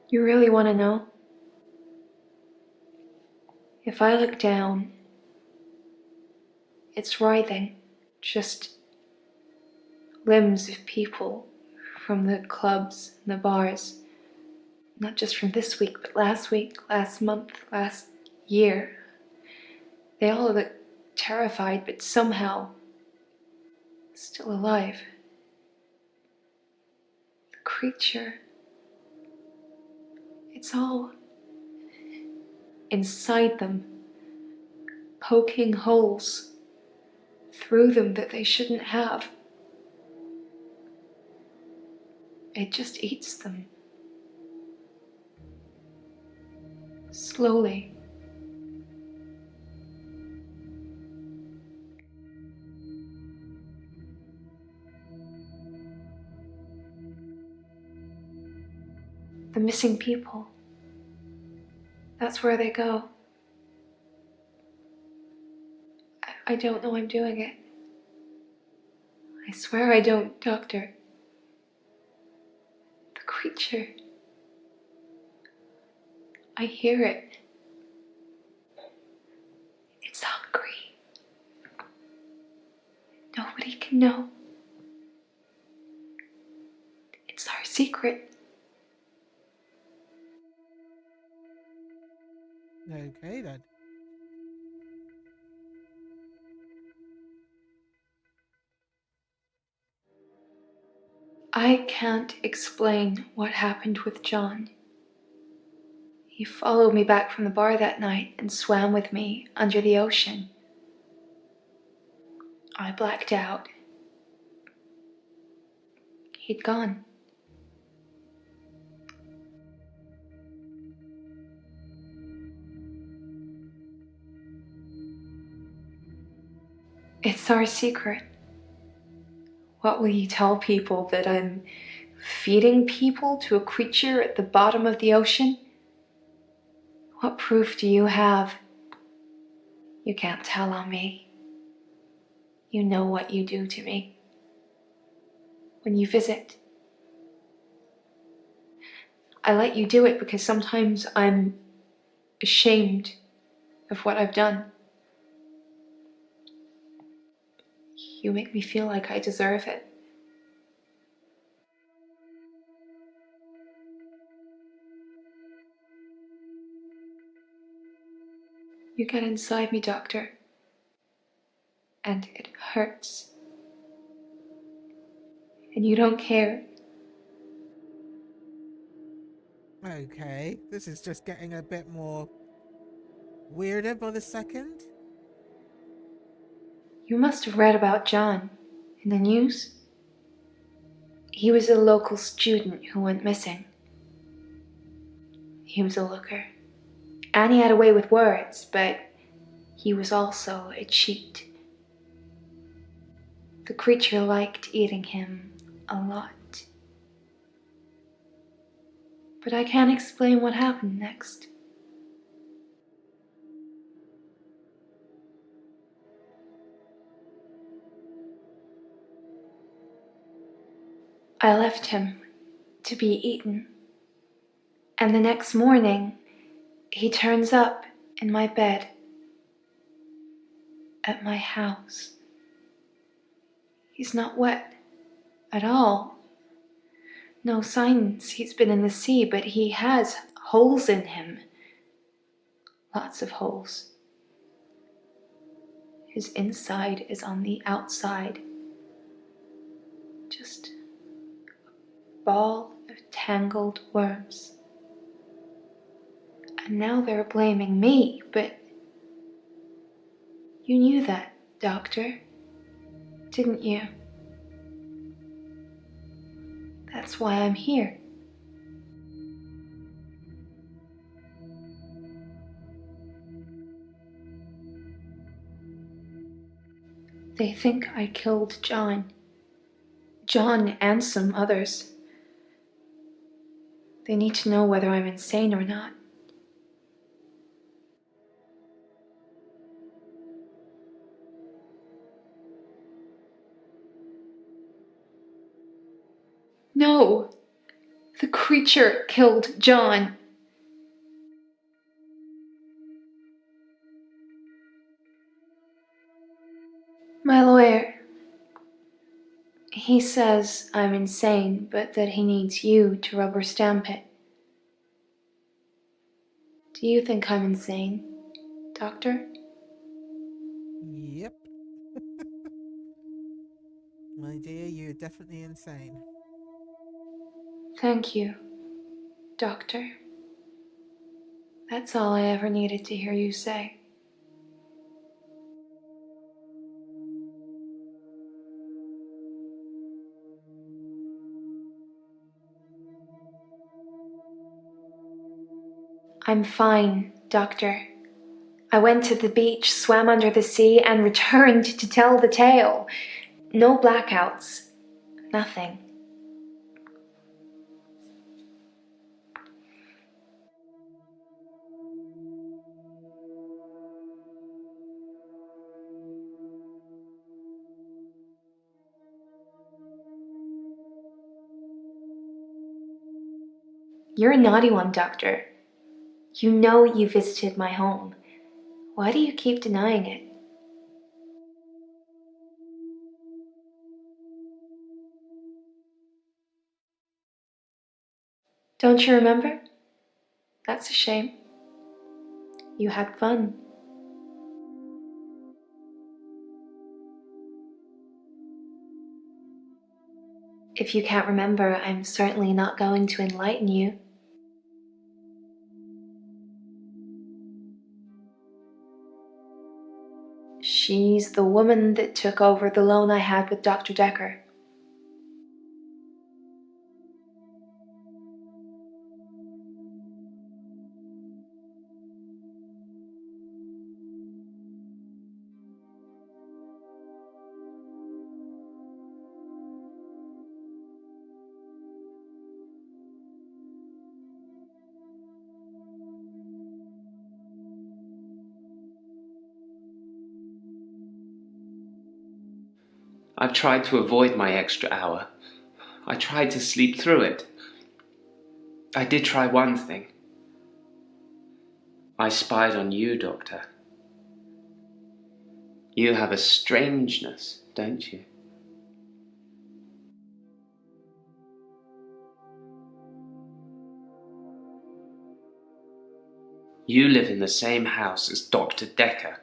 You really want to know? If I look down, it's writhing, just limbs of people from the clubs and the bars. Not just from this week, but last week, last month, last year. They all look terrified, but somehow still alive. The creature, it's all inside them, poking holes through them that they shouldn't have. It just eats them. Slowly. The missing people. That's where they go. I don't know I'm doing it. I swear I don't, Doctor. The creature. I hear it. It's hungry. Nobody can know. It's our secret. Okay then. I can't explain what happened with John. He followed me back from the bar that night and swam with me under the ocean. I blacked out. He'd gone. It's our secret. What will you tell people, that I'm feeding people to a creature at the bottom of the ocean? What proof do you have? You can't tell on me. You know what you do to me. When you visit, I let you do it because sometimes I'm ashamed of what I've done. You make me feel like I deserve it. You get inside me, Doctor, and it hurts. And you don't care. Okay, this is just getting a bit more weirder by the second. You must have read about John in the news. He was a local student who went missing. He was a looker. And he had a way with words, but he was also a cheat. The creature liked eating him a lot. But I can't explain what happened next. I left him to be eaten. And the next morning, he turns up in my bed at my house. He's not wet at all. No signs he's been in the sea, but he has holes in him. Lots of holes. His inside is on the outside. Just a ball of tangled worms. And now they're blaming me, but you knew that, Doctor, didn't you? That's why I'm here. They think I killed John. John and some others. They need to know whether I'm insane or not. No! The creature killed John. My lawyer. He says I'm insane, but that he needs you to rubber stamp it. Do you think I'm insane, Doctor? Yep. My dear, you're definitely insane. Thank you, Doctor. That's all I ever needed to hear you say. I'm fine, Doctor. I went to the beach, swam under the sea, and returned to tell the tale. No blackouts. Nothing. You're a naughty one, Doctor. You know you visited my home. Why do you keep denying it? Don't you remember? That's a shame. You had fun. If you can't remember, I'm certainly not going to enlighten you. She's the woman that took over the loan I had with Dr. Decker. I've tried to avoid my extra hour. I tried to sleep through it. I did try one thing. I spied on you, Doctor. You have a strangeness, don't you? You live in the same house as Dr. Decker.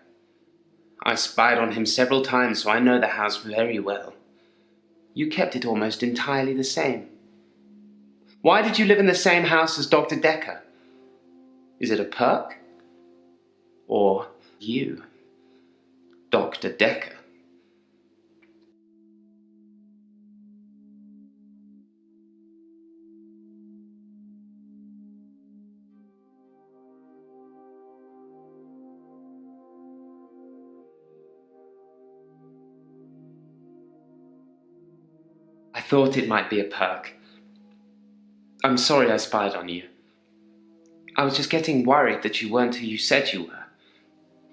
I spied on him several times, so I know the house very well. You kept it almost entirely the same. Why did you live in the same house as Dr. Decker? Is it a perk? Or you, Dr. Decker? I thought it might be a perk. I'm sorry I spied on you. I was just getting worried that you weren't who you said you were.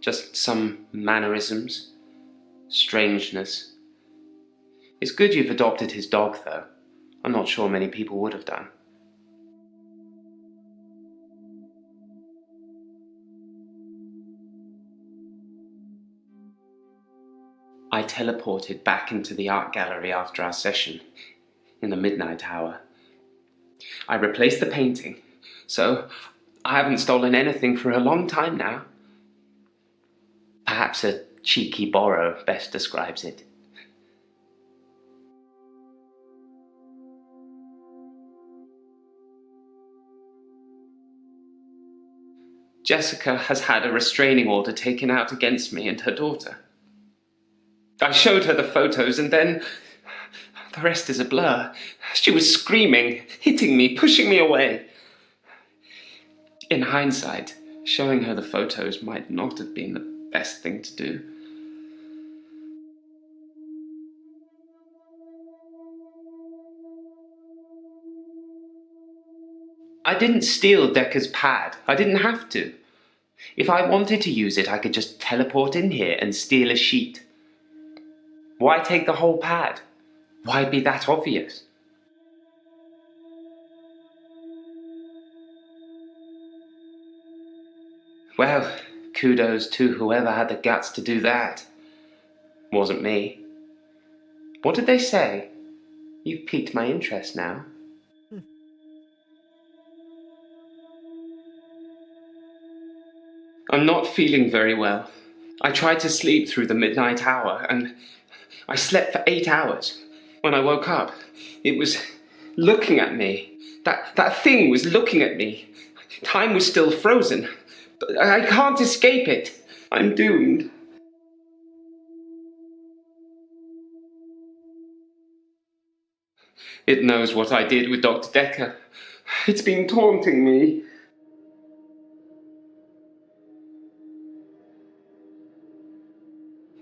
Just some mannerisms, strangeness. It's good you've adopted his dog, though. I'm not sure many people would have done. I teleported back into the art gallery after our session, in the midnight hour. I replaced the painting, so I haven't stolen anything for a long time now. Perhaps a cheeky borrow best describes it. Jessica has had a restraining order taken out against me and her daughter. I showed her the photos and then the rest is a blur. She was screaming, hitting me, pushing me away. In hindsight, showing her the photos might not have been the best thing to do. I didn't steal Decker's pad. I didn't have to. If I wanted to use it, I could just teleport in here and steal a sheet. Why take the whole pad? Why be that obvious? Well, kudos to whoever had the guts to do that. Wasn't me. What did they say? You've piqued my interest now. I'm not feeling very well. I tried to sleep through the midnight hour, and I slept for 8 hours. When I woke up, it was looking at me. That thing was looking at me. Time was still frozen. But I can't escape it. I'm doomed. It knows what I did with Dr. Decker. It's been taunting me.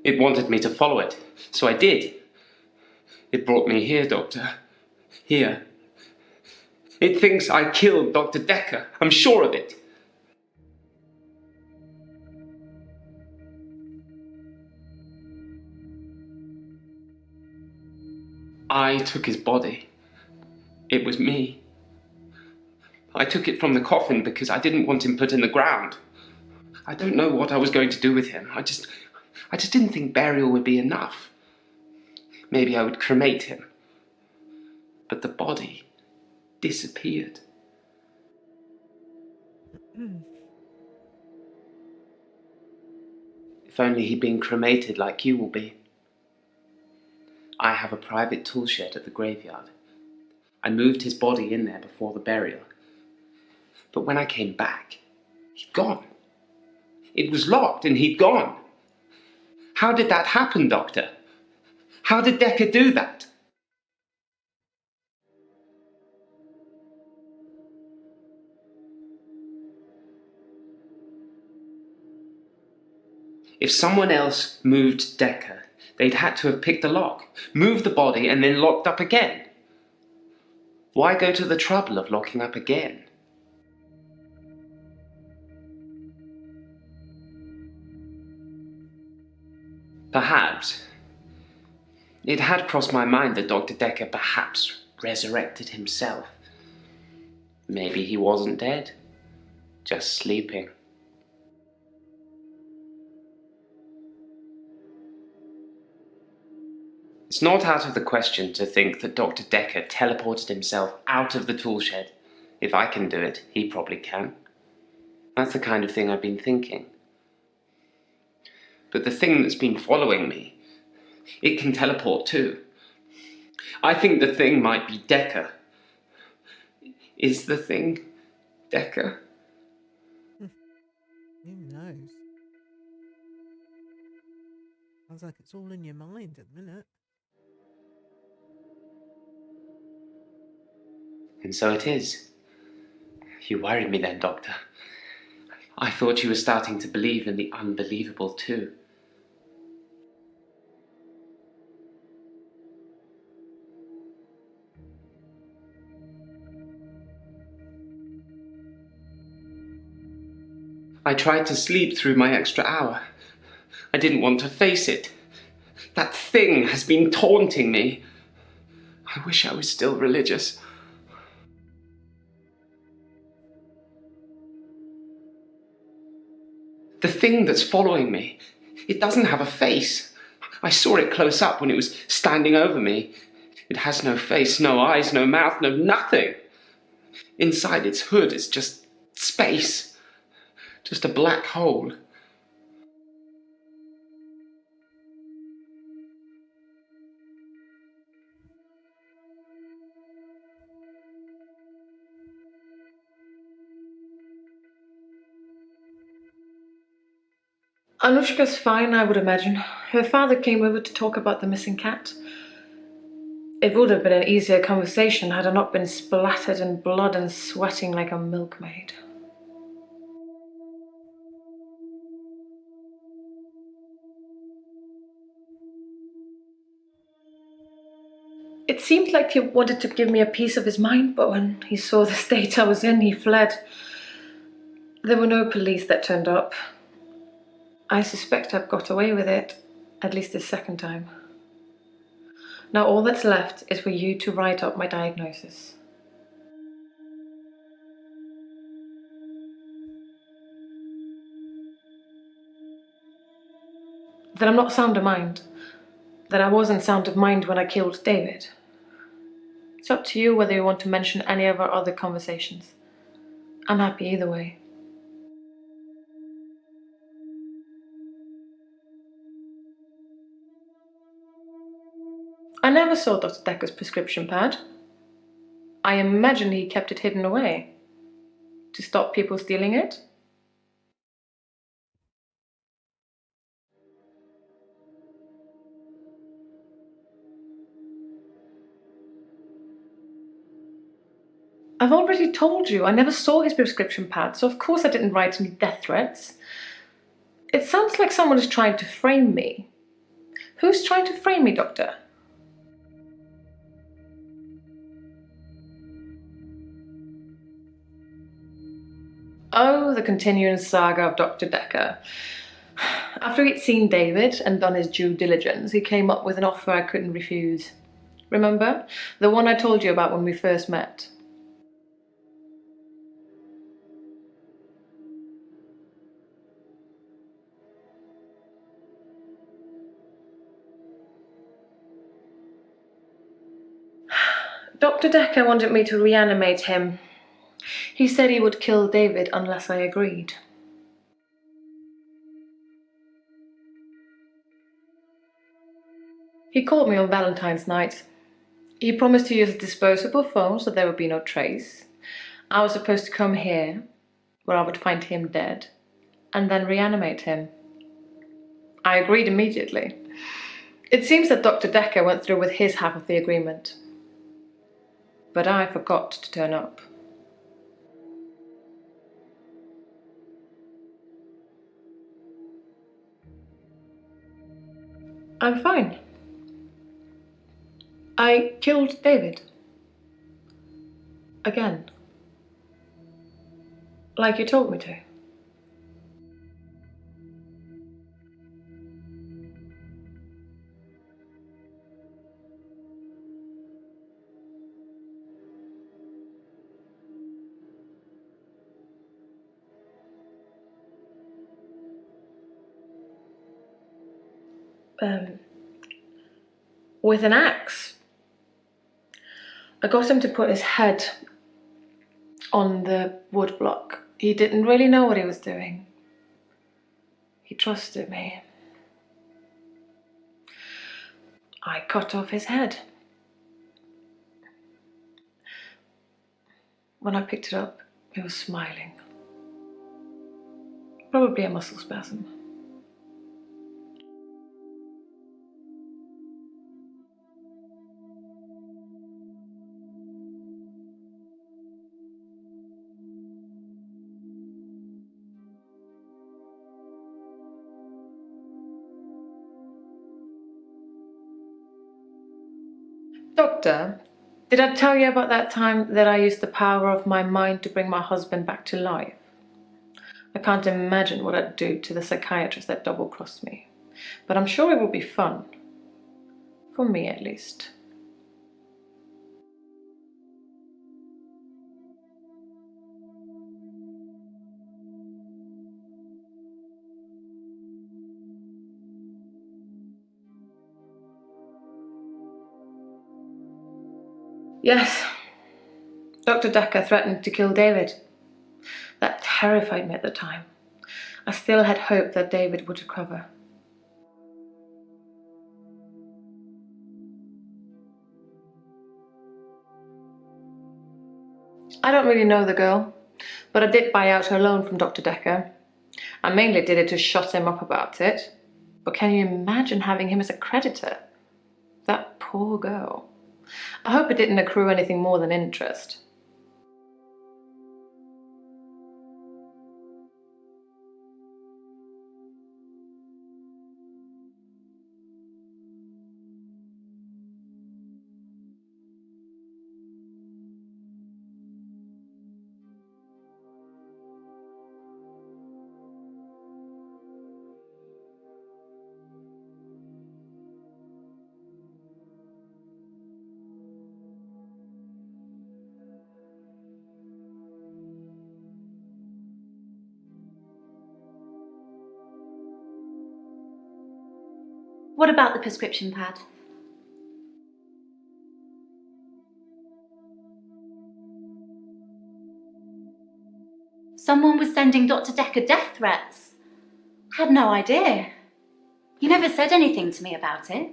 It wanted me to follow it, so I did. It brought me here, Doctor. Here. It thinks I killed Dr. Decker. I'm sure of it. I took his body. It was me. I took it from the coffin because I didn't want him put in the ground. I don't know what I was going to do with him. I just didn't think burial would be enough. Maybe I would cremate him. But the body disappeared. If only he'd been cremated like you will be. I have a private tool shed at the graveyard. I moved his body in there before the burial. But when I came back, he'd gone. It was locked and he'd gone. How did that happen, Doctor? How did Decker do that? If someone else moved Decker, they'd had to have picked the lock, moved the body, and then locked up again. Why go to the trouble of locking up again? Perhaps. It had crossed my mind that Dr. Decker perhaps resurrected himself. Maybe he wasn't dead, just sleeping. It's not out of the question to think that Dr. Decker teleported himself out of the tool shed. If I can do it, he probably can. That's the kind of thing I've been thinking. But the thing that's been following me, it can teleport too. I think the thing might be Decker. Is the thing Decker? Who knows? Sounds like it's all in your mind at the minute. And so it is. You worried me then, Doctor. I thought you were starting to believe in the unbelievable too. I tried to sleep through my extra hour. I didn't want to face it. That thing has been taunting me. I wish I was still religious. The thing that's following me, it doesn't have a face. I saw it close up when it was standing over me. It has no face, no eyes, no mouth, no nothing. Inside its hood is just space. Just a black hole. Anushka's fine, I would imagine. Her father came over to talk about the missing cat. It would have been an easier conversation had I not been splattered in blood and sweating like a milkmaid. It seemed like he wanted to give me a piece of his mind, but when he saw the state I was in, he fled. There were no police that turned up. I suspect I've got away with it, at least this second time. Now all that's left is for you to write up my diagnosis. That I'm not sound of mind. That I wasn't sound of mind when I killed David. It's up to you whether you want to mention any of our other conversations. I'm happy either way. I never saw Dr. Decker's prescription pad. I imagine he kept it hidden away. To stop people stealing it? I've already told you I never saw his prescription pad, so of course I didn't write any death threats. It sounds like someone is trying to frame me. Who's trying to frame me, Doctor? Oh, the continuing saga of Dr. Decker. After he'd seen David and done his due diligence, he came up with an offer I couldn't refuse. Remember? The one I told you about when we first met. Dr. Decker wanted me to reanimate him. He said he would kill David unless I agreed. He called me on Valentine's night. He promised to use a disposable phone so there would be no trace. I was supposed to come here, where I would find him dead, and then reanimate him. I agreed immediately. It seems that Dr. Decker went through with his half of the agreement. But I forgot to turn up. I'm fine. I killed David. Again. Like you told me to. With an axe. I got him to put his head on the wood block. He didn't really know what he was doing. He trusted me. I cut off his head. When I picked it up, he was smiling. Probably a muscle spasm. Doctor, did I tell you about that time that I used the power of my mind to bring my husband back to life? I can't imagine what I'd do to the psychiatrist that double-crossed me. But I'm sure it would be fun. For me, at least. Yes, Dr. Decker threatened to kill David. That terrified me at the time. I still had hope that David would recover. I don't really know the girl, but I did buy out her loan from Dr. Decker. I mainly did it to shut him up about it. But can you imagine having him as a creditor? That poor girl. I hope it didn't accrue anything more than interest. What about the prescription pad? Someone was sending Dr. Decker death threats. I had no idea. You never said anything to me about it.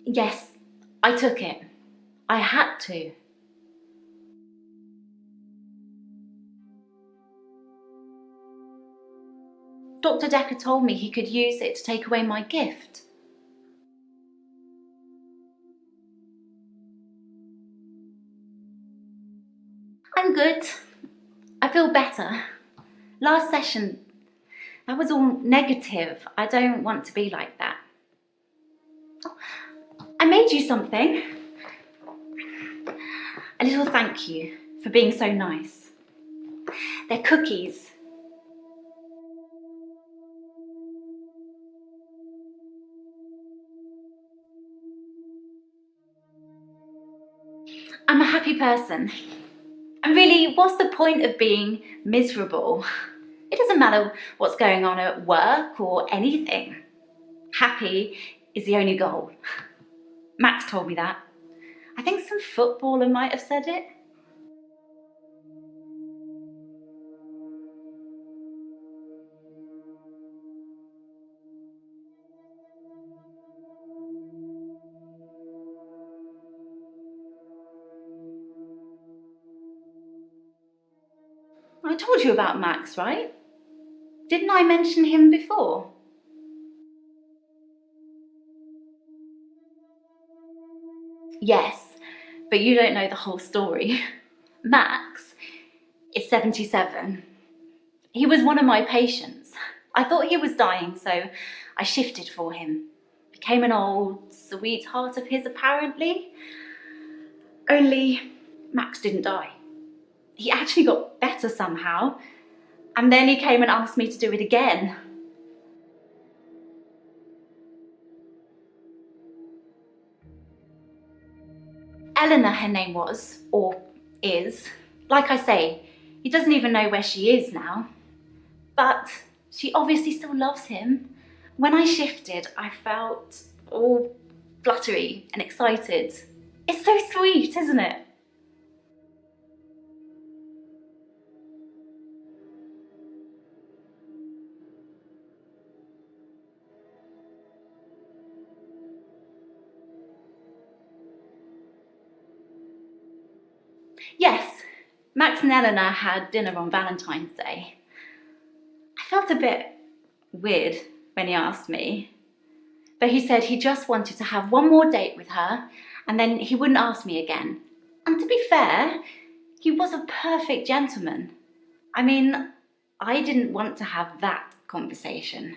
Yes, I took it. I had to. Dr. Decker told me he could use it to take away my gift. I'm good. I feel better. Last session, that was all negative. I don't want to be like that. Oh, I made you something. A little thank you for being so nice. They're cookies. I'm a happy person. And really, what's the point of being miserable? It doesn't matter what's going on at work or anything. Happy is the only goal. Max told me that. I think some footballer might have said it. I told you about Max, right? Didn't I mention him before? Yes, but you don't know the whole story. Max is 77. He was one of my patients. I thought he was dying, so I shifted for him. Became an old sweetheart of his, apparently. Only Max didn't die. He actually got better somehow. And then he came and asked me to do it again. Eleanor, her name was, or is. Like I say, he doesn't even know where she is now. But she obviously still loves him. When I shifted, I felt all fluttery and excited. It's so sweet, isn't it? Yes, Max and Eleanor had dinner on Valentine's Day. I felt a bit weird when he asked me, but he said he just wanted to have one more date with her and then he wouldn't ask me again. And to be fair, he was a perfect gentleman. I mean, I didn't want to have that conversation.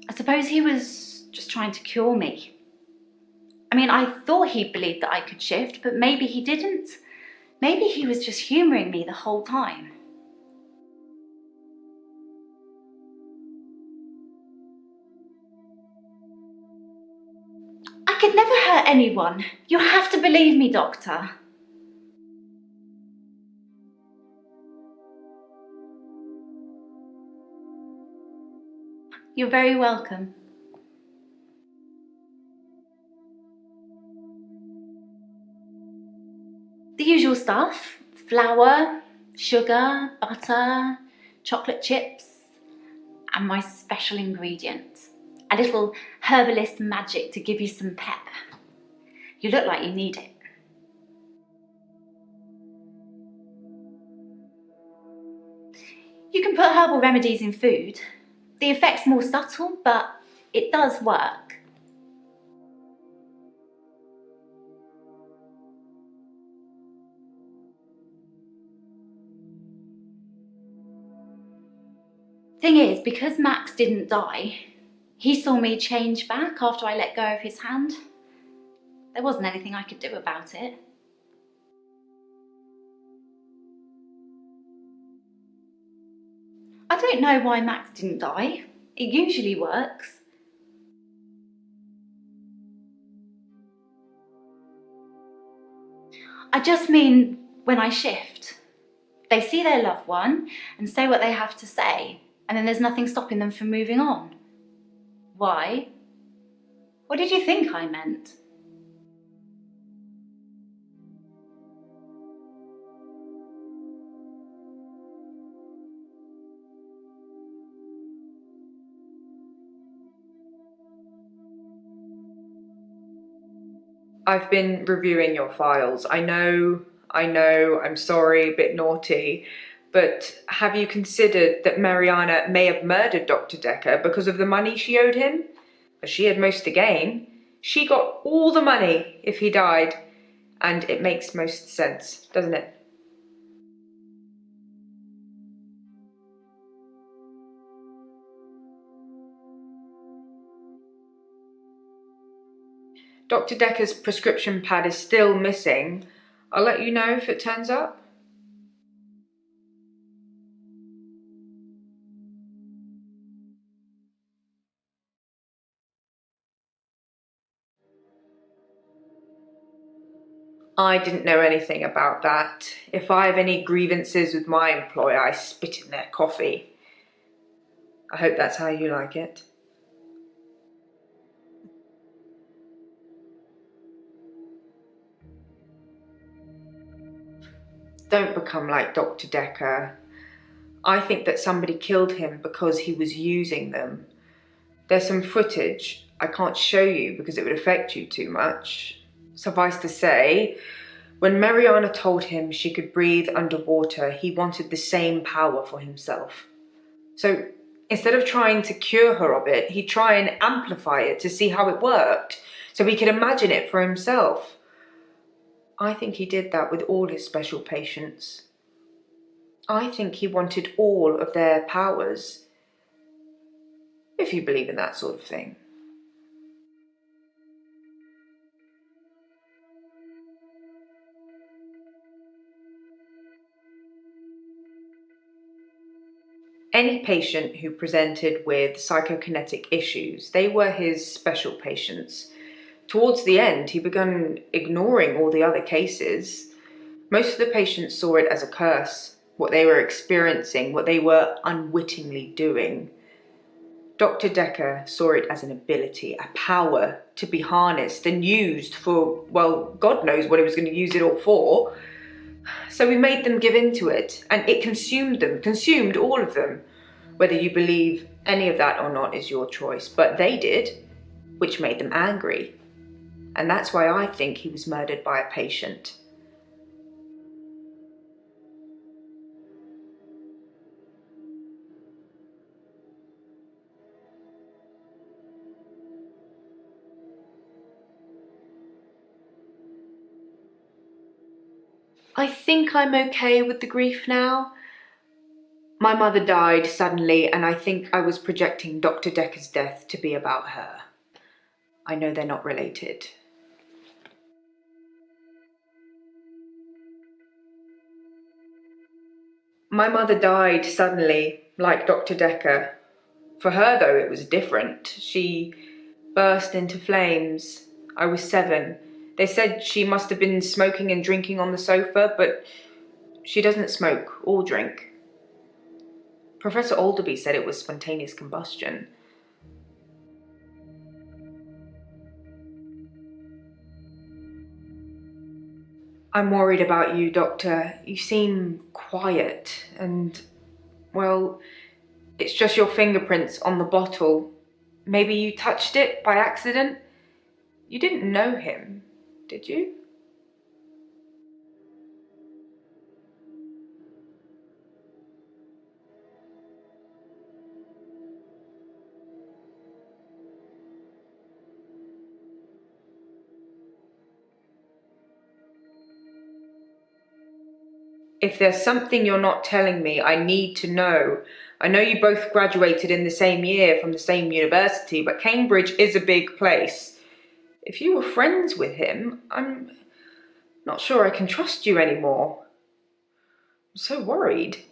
I suppose he was just trying to cure me. I mean, I thought he believed that I could shift, but maybe he didn't. Maybe he was just humouring me the whole time. I could never hurt anyone. You have to believe me, Doctor. You're very welcome. The usual stuff: flour, sugar, butter, chocolate chips, and my special ingredient, a little herbalist magic to give you some pep. You look like you need it. You can put herbal remedies in food. The effect's more subtle, but it does work. Thing is, because Max didn't die, he saw me change back after I let go of his hand. There wasn't anything I could do about it. I don't know why Max didn't die. It usually works. I just mean when I shift. They see their loved one and say what they have to say, and then there's nothing stopping them from moving on. Why? What did you think I meant? I've been reviewing your files. I know, I'm sorry, a bit naughty, but have you considered that Mariana may have murdered Dr. Decker because of the money she owed him? But she had most to gain. She got all the money if he died, and it makes most sense, doesn't it? Dr. Decker's prescription pad is still missing. I'll let you know if it turns up. I didn't know anything about that. If I have any grievances with my employer, I spit in their coffee. I hope that's how you like it. Don't become like Dr. Decker. I think that somebody killed him because he was using them. There's some footage I can't show you because it would affect you too much. Suffice to say, when Mariana told him she could breathe underwater, he wanted the same power for himself. So instead of trying to cure her of it, he'd try and amplify it to see how it worked, so he could imagine it for himself. I think he did that with all his special patients. I think he wanted all of their powers, if you believe in that sort of thing. Any patient who presented with psychokinetic issues, they were his special patients. Towards the end, he began ignoring all the other cases. Most of the patients saw it as a curse, what they were experiencing, what they were unwittingly doing. Dr. Decker saw it as an ability, a power to be harnessed and used for, well, God knows what he was going to use it all for. So he made them give in to it, and it consumed them, consumed all of them. Whether you believe any of that or not is your choice, but they did, which made them angry. And that's why I think he was murdered by a patient. I think I'm okay with the grief now. My mother died suddenly, and I think I was projecting Dr. Decker's death to be about her. I know they're not related. My mother died suddenly, like Dr. Decker. For her, though, it was different. She burst into flames. I was 7. They said she must have been smoking and drinking on the sofa, but she doesn't smoke or drink. Professor Alderby said it was spontaneous combustion. I'm worried about you, Doctor. You seem quiet and, well, it's just your fingerprints on the bottle. Maybe you touched it by accident? You didn't know him, did you? If there's something you're not telling me, I need to know. I know you both graduated in the same year from the same university, but Cambridge is a big place. If you were friends with him, I'm not sure I can trust you anymore. I'm so worried.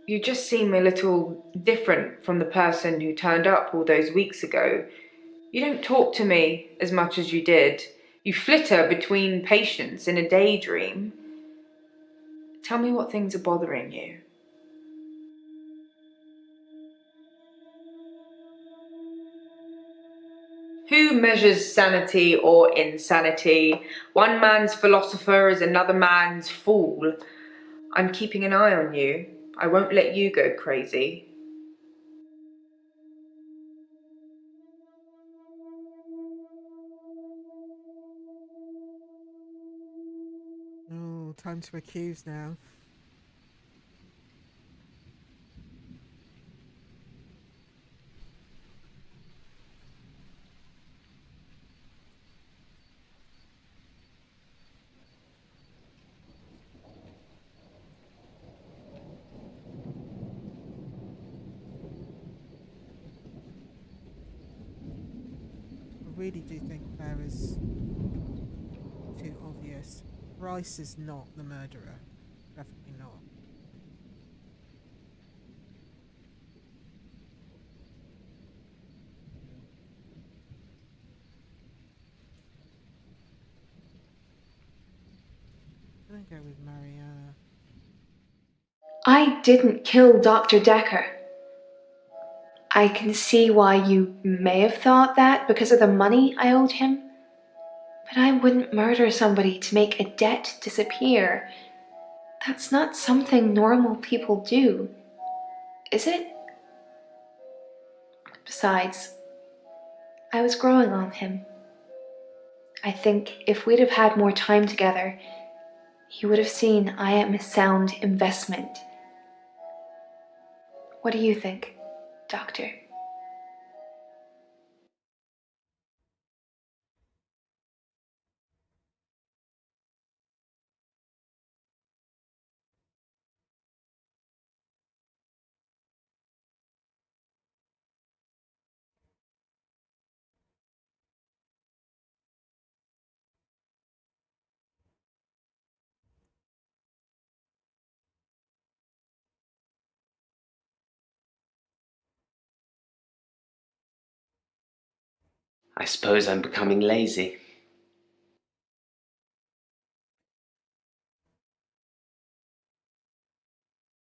You just seem a little different from the person who turned up all those weeks ago. You don't talk to me as much as you did. You flitter between patients in a daydream. Tell me what things are bothering you. Who measures sanity or insanity? One man's philosopher is another man's fool. I'm keeping an eye on you. I won't let you go crazy. Oh, time to accuse now. I really do think Claire is too obvious. Bryce is not the murderer. Definitely not. go with Mariana. I didn't kill Dr. Decker. I can see why you may have thought that because of the money I owed him. But I wouldn't murder somebody to make a debt disappear. That's not something normal people do, is it? Besides, I was growing on him. I think if we'd have had more time together, he would have seen I am a sound investment. What do you think, Doctor? I suppose I'm becoming lazy.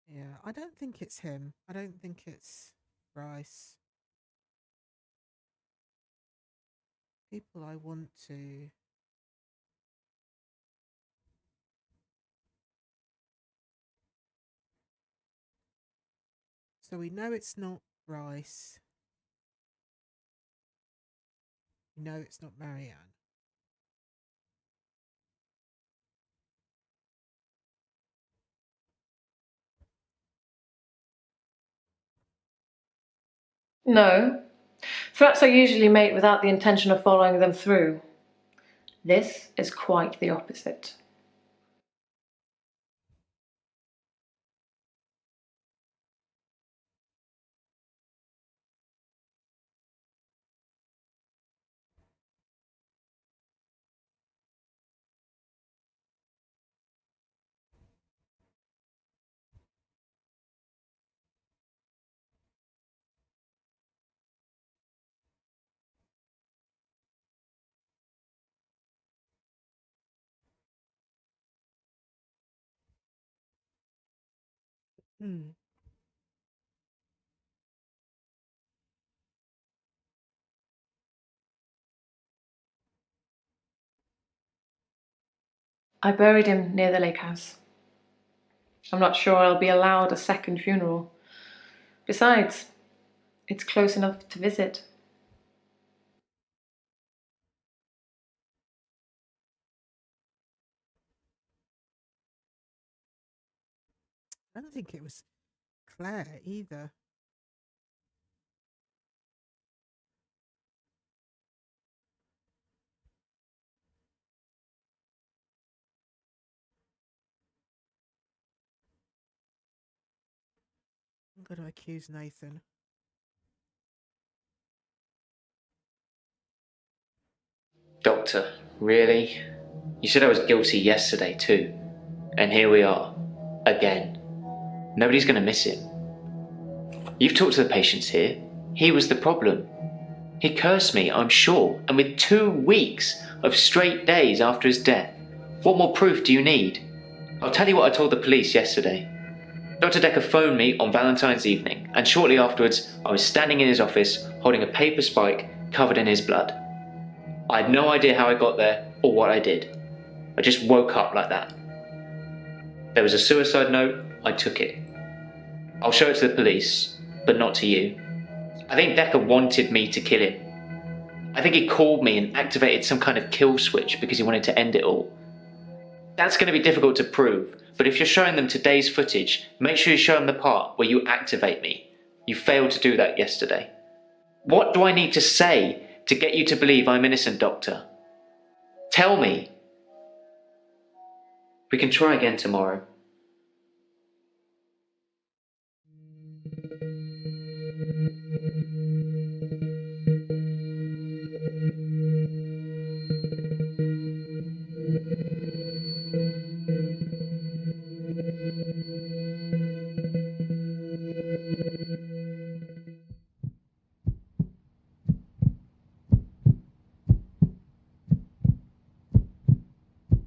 Yeah, I don't think it's him. I don't think it's Bryce. People I want to. So we know it's not Bryce. We know it's not Marianne. No. Threats are usually made without the intention of following them through. This is quite the opposite. Hmm. I buried him near the lake house. I'm not sure I'll be allowed a second funeral. Besides, it's close enough to visit. I don't think it was Claire either. I'm going to accuse Nathan. Doctor, really? You said I was guilty yesterday too. And here we are. Again. Nobody's going to miss him. You've talked to the patients here. He was the problem. He cursed me, I'm sure, and with 2 weeks of straight days after his death. What more proof do you need? I'll tell you what I told the police yesterday. Dr. Decker phoned me on Valentine's evening, and shortly afterwards, I was standing in his office holding a paper spike covered in his blood. I had no idea how I got there or what I did. I just woke up like that. There was a suicide note, I took it. I'll show it to the police, but not to you. I think Decker wanted me to kill him. I think he called me and activated some kind of kill switch because he wanted to end it all. That's going to be difficult to prove, but if you're showing them today's footage, make sure you show them the part where you activate me. You failed to do that yesterday. What do I need to say to get you to believe I'm innocent, Doctor? Tell me. We can try again tomorrow.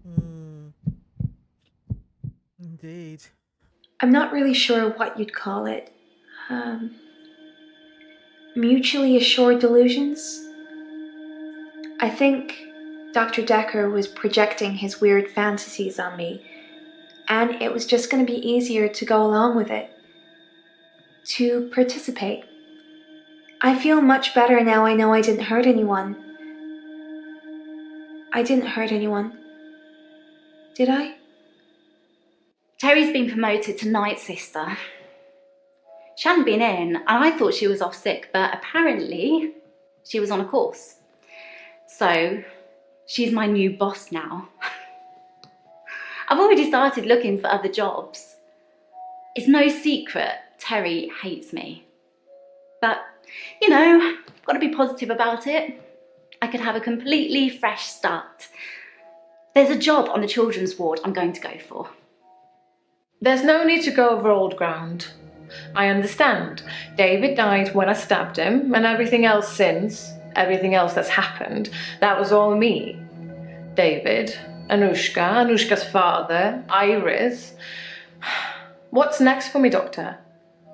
Hmm. indeed. I'm not really sure what you'd call it. Mutually assured delusions? I think Dr. Decker was projecting his weird fantasies on me, and it was just going to be easier to go along with it, to participate. I feel much better now I know I didn't hurt anyone. I didn't hurt anyone. Did I? Terry's been promoted to night sister. She hadn't been in, and I thought she was off sick, but apparently she was on a course. So she's my new boss now. I've already started looking for other jobs. It's no secret Terry hates me. But, you know, gotta be positive about it. I could have a completely fresh start. There's a job on the children's ward I'm going to go for. There's no need to go over old ground. I understand. David died when I stabbed him, and everything else since, everything else that's happened, that was all me. David, Anushka's father, Iris. What's next for me, Doctor?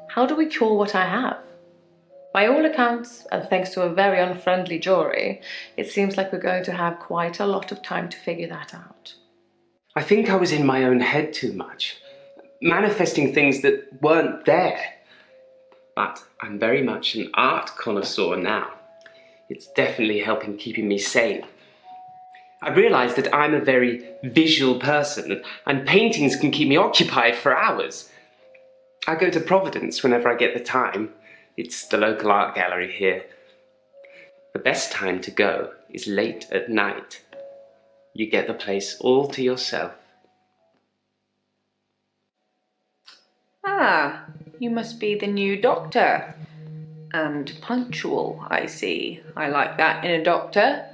How do we cure what I have? By all accounts, and thanks to a very unfriendly jury, it seems like we're going to have quite a lot of time to figure that out. I think I was in my own head too much, manifesting things that weren't there. But I'm very much an art connoisseur now. It's definitely helping keeping me sane. I've realised that I'm a very visual person, and paintings can keep me occupied for hours. I go to Providence whenever I get the time. It's the local art gallery here. The best time to go is late at night. You get the place all to yourself. Ah, you must be the new doctor. And punctual, I see. I like that in a doctor.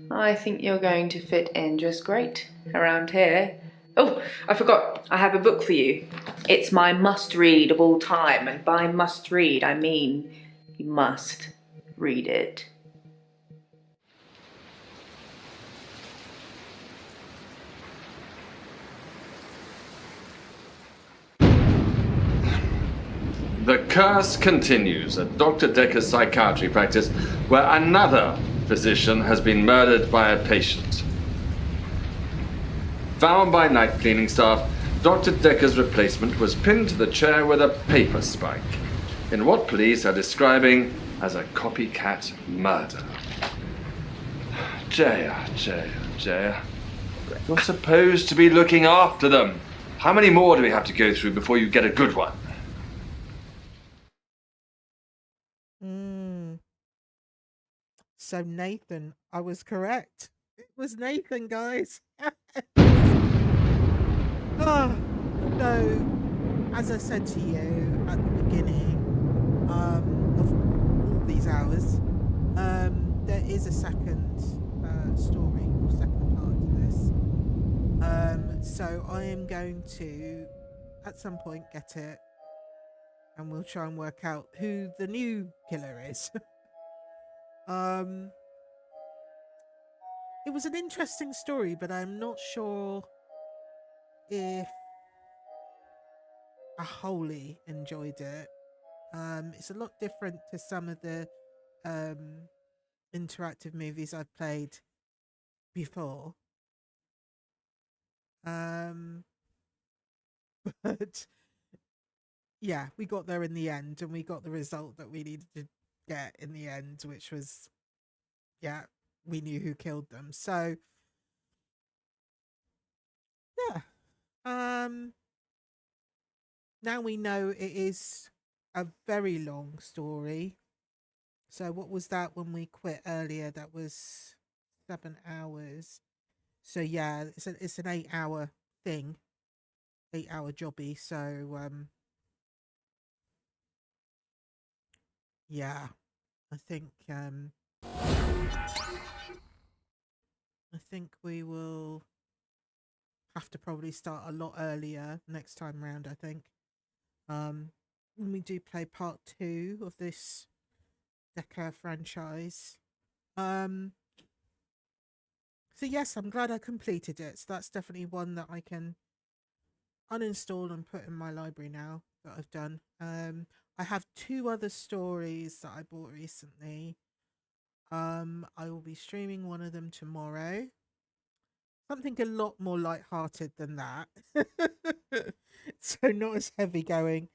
I think you're going to fit in just great around here. Oh, I forgot. I have a book for you. It's my must-read of all time, and by must-read, I mean you must read it. The curse continues at Dr. Decker's psychiatry practice, where another physician has been murdered by a patient. Found by night cleaning staff, Dr. Decker's replacement was pinned to the chair with a paper spike, in what police are describing as a copycat murder. Jaya. You're supposed to be looking after them. How many more do we have to go through before you get a good one? So Nathan, I was correct. It was Nathan, guys. So, as I said to you at the beginning of all these hours, there is a second story or second part to this. So I am going to, at some point, get it, and we'll try and work out who the new killer is. It was an interesting story, but I'm not sure if I wholly enjoyed it. It's a lot different to some of the interactive movies I've played before. But yeah, we got there in the end, and we got the result that we needed to get in the end, which was, yeah, we knew who killed them. So yeah, now we know it is a very long story. So what was that when we quit earlier? That was 7 hours. So yeah, it's an 8-hour thing, 8-hour jobby. So yeah, I think we will have to probably start a lot earlier next time round. I think when we do play part 2 of this Decker franchise. So yes, I'm glad I completed it. So that's definitely one that I can uninstall and put in my library now that I've done. I have 2 other stories that I bought recently. I will be streaming one of them tomorrow. Something a lot more light-hearted than that. So not as heavy going.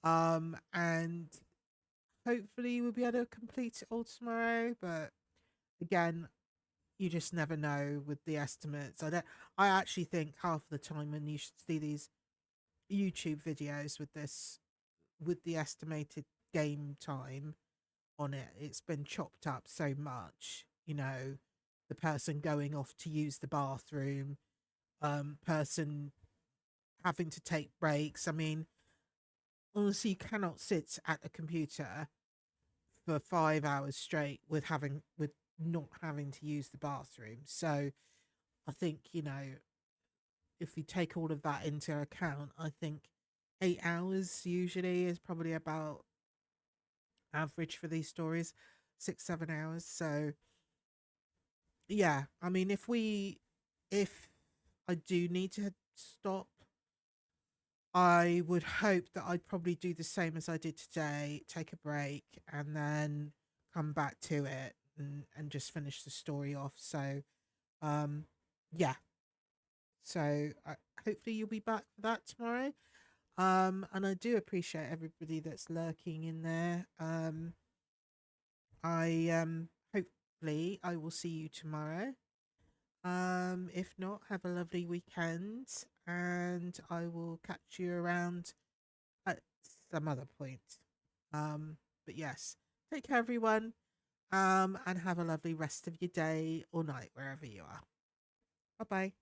And hopefully we'll be able to complete it all tomorrow. But again, you just never know with the estimates. I actually think half the time when you should see these YouTube videos with the estimated game time on it, it's been chopped up so much, the person going off to use the bathroom, person having to take breaks. I mean, honestly, you cannot sit at a computer for 5 hours straight with not having to use the bathroom. So I think, if we take all of that into account, I think 8 hours usually is probably about average for these stories, 6-7 hours. So yeah, I mean, if I do need to stop, I would hope that I'd probably do the same as I did today, take a break, and then come back to it and just finish the story off. So yeah, so hopefully you'll be back for that tomorrow. And I do appreciate everybody that's lurking in there. I hopefully I will see you tomorrow. If not, have a lovely weekend, and I will catch you around at some other point. But yes, take care, everyone. And have a lovely rest of your day or night wherever you are. Bye bye.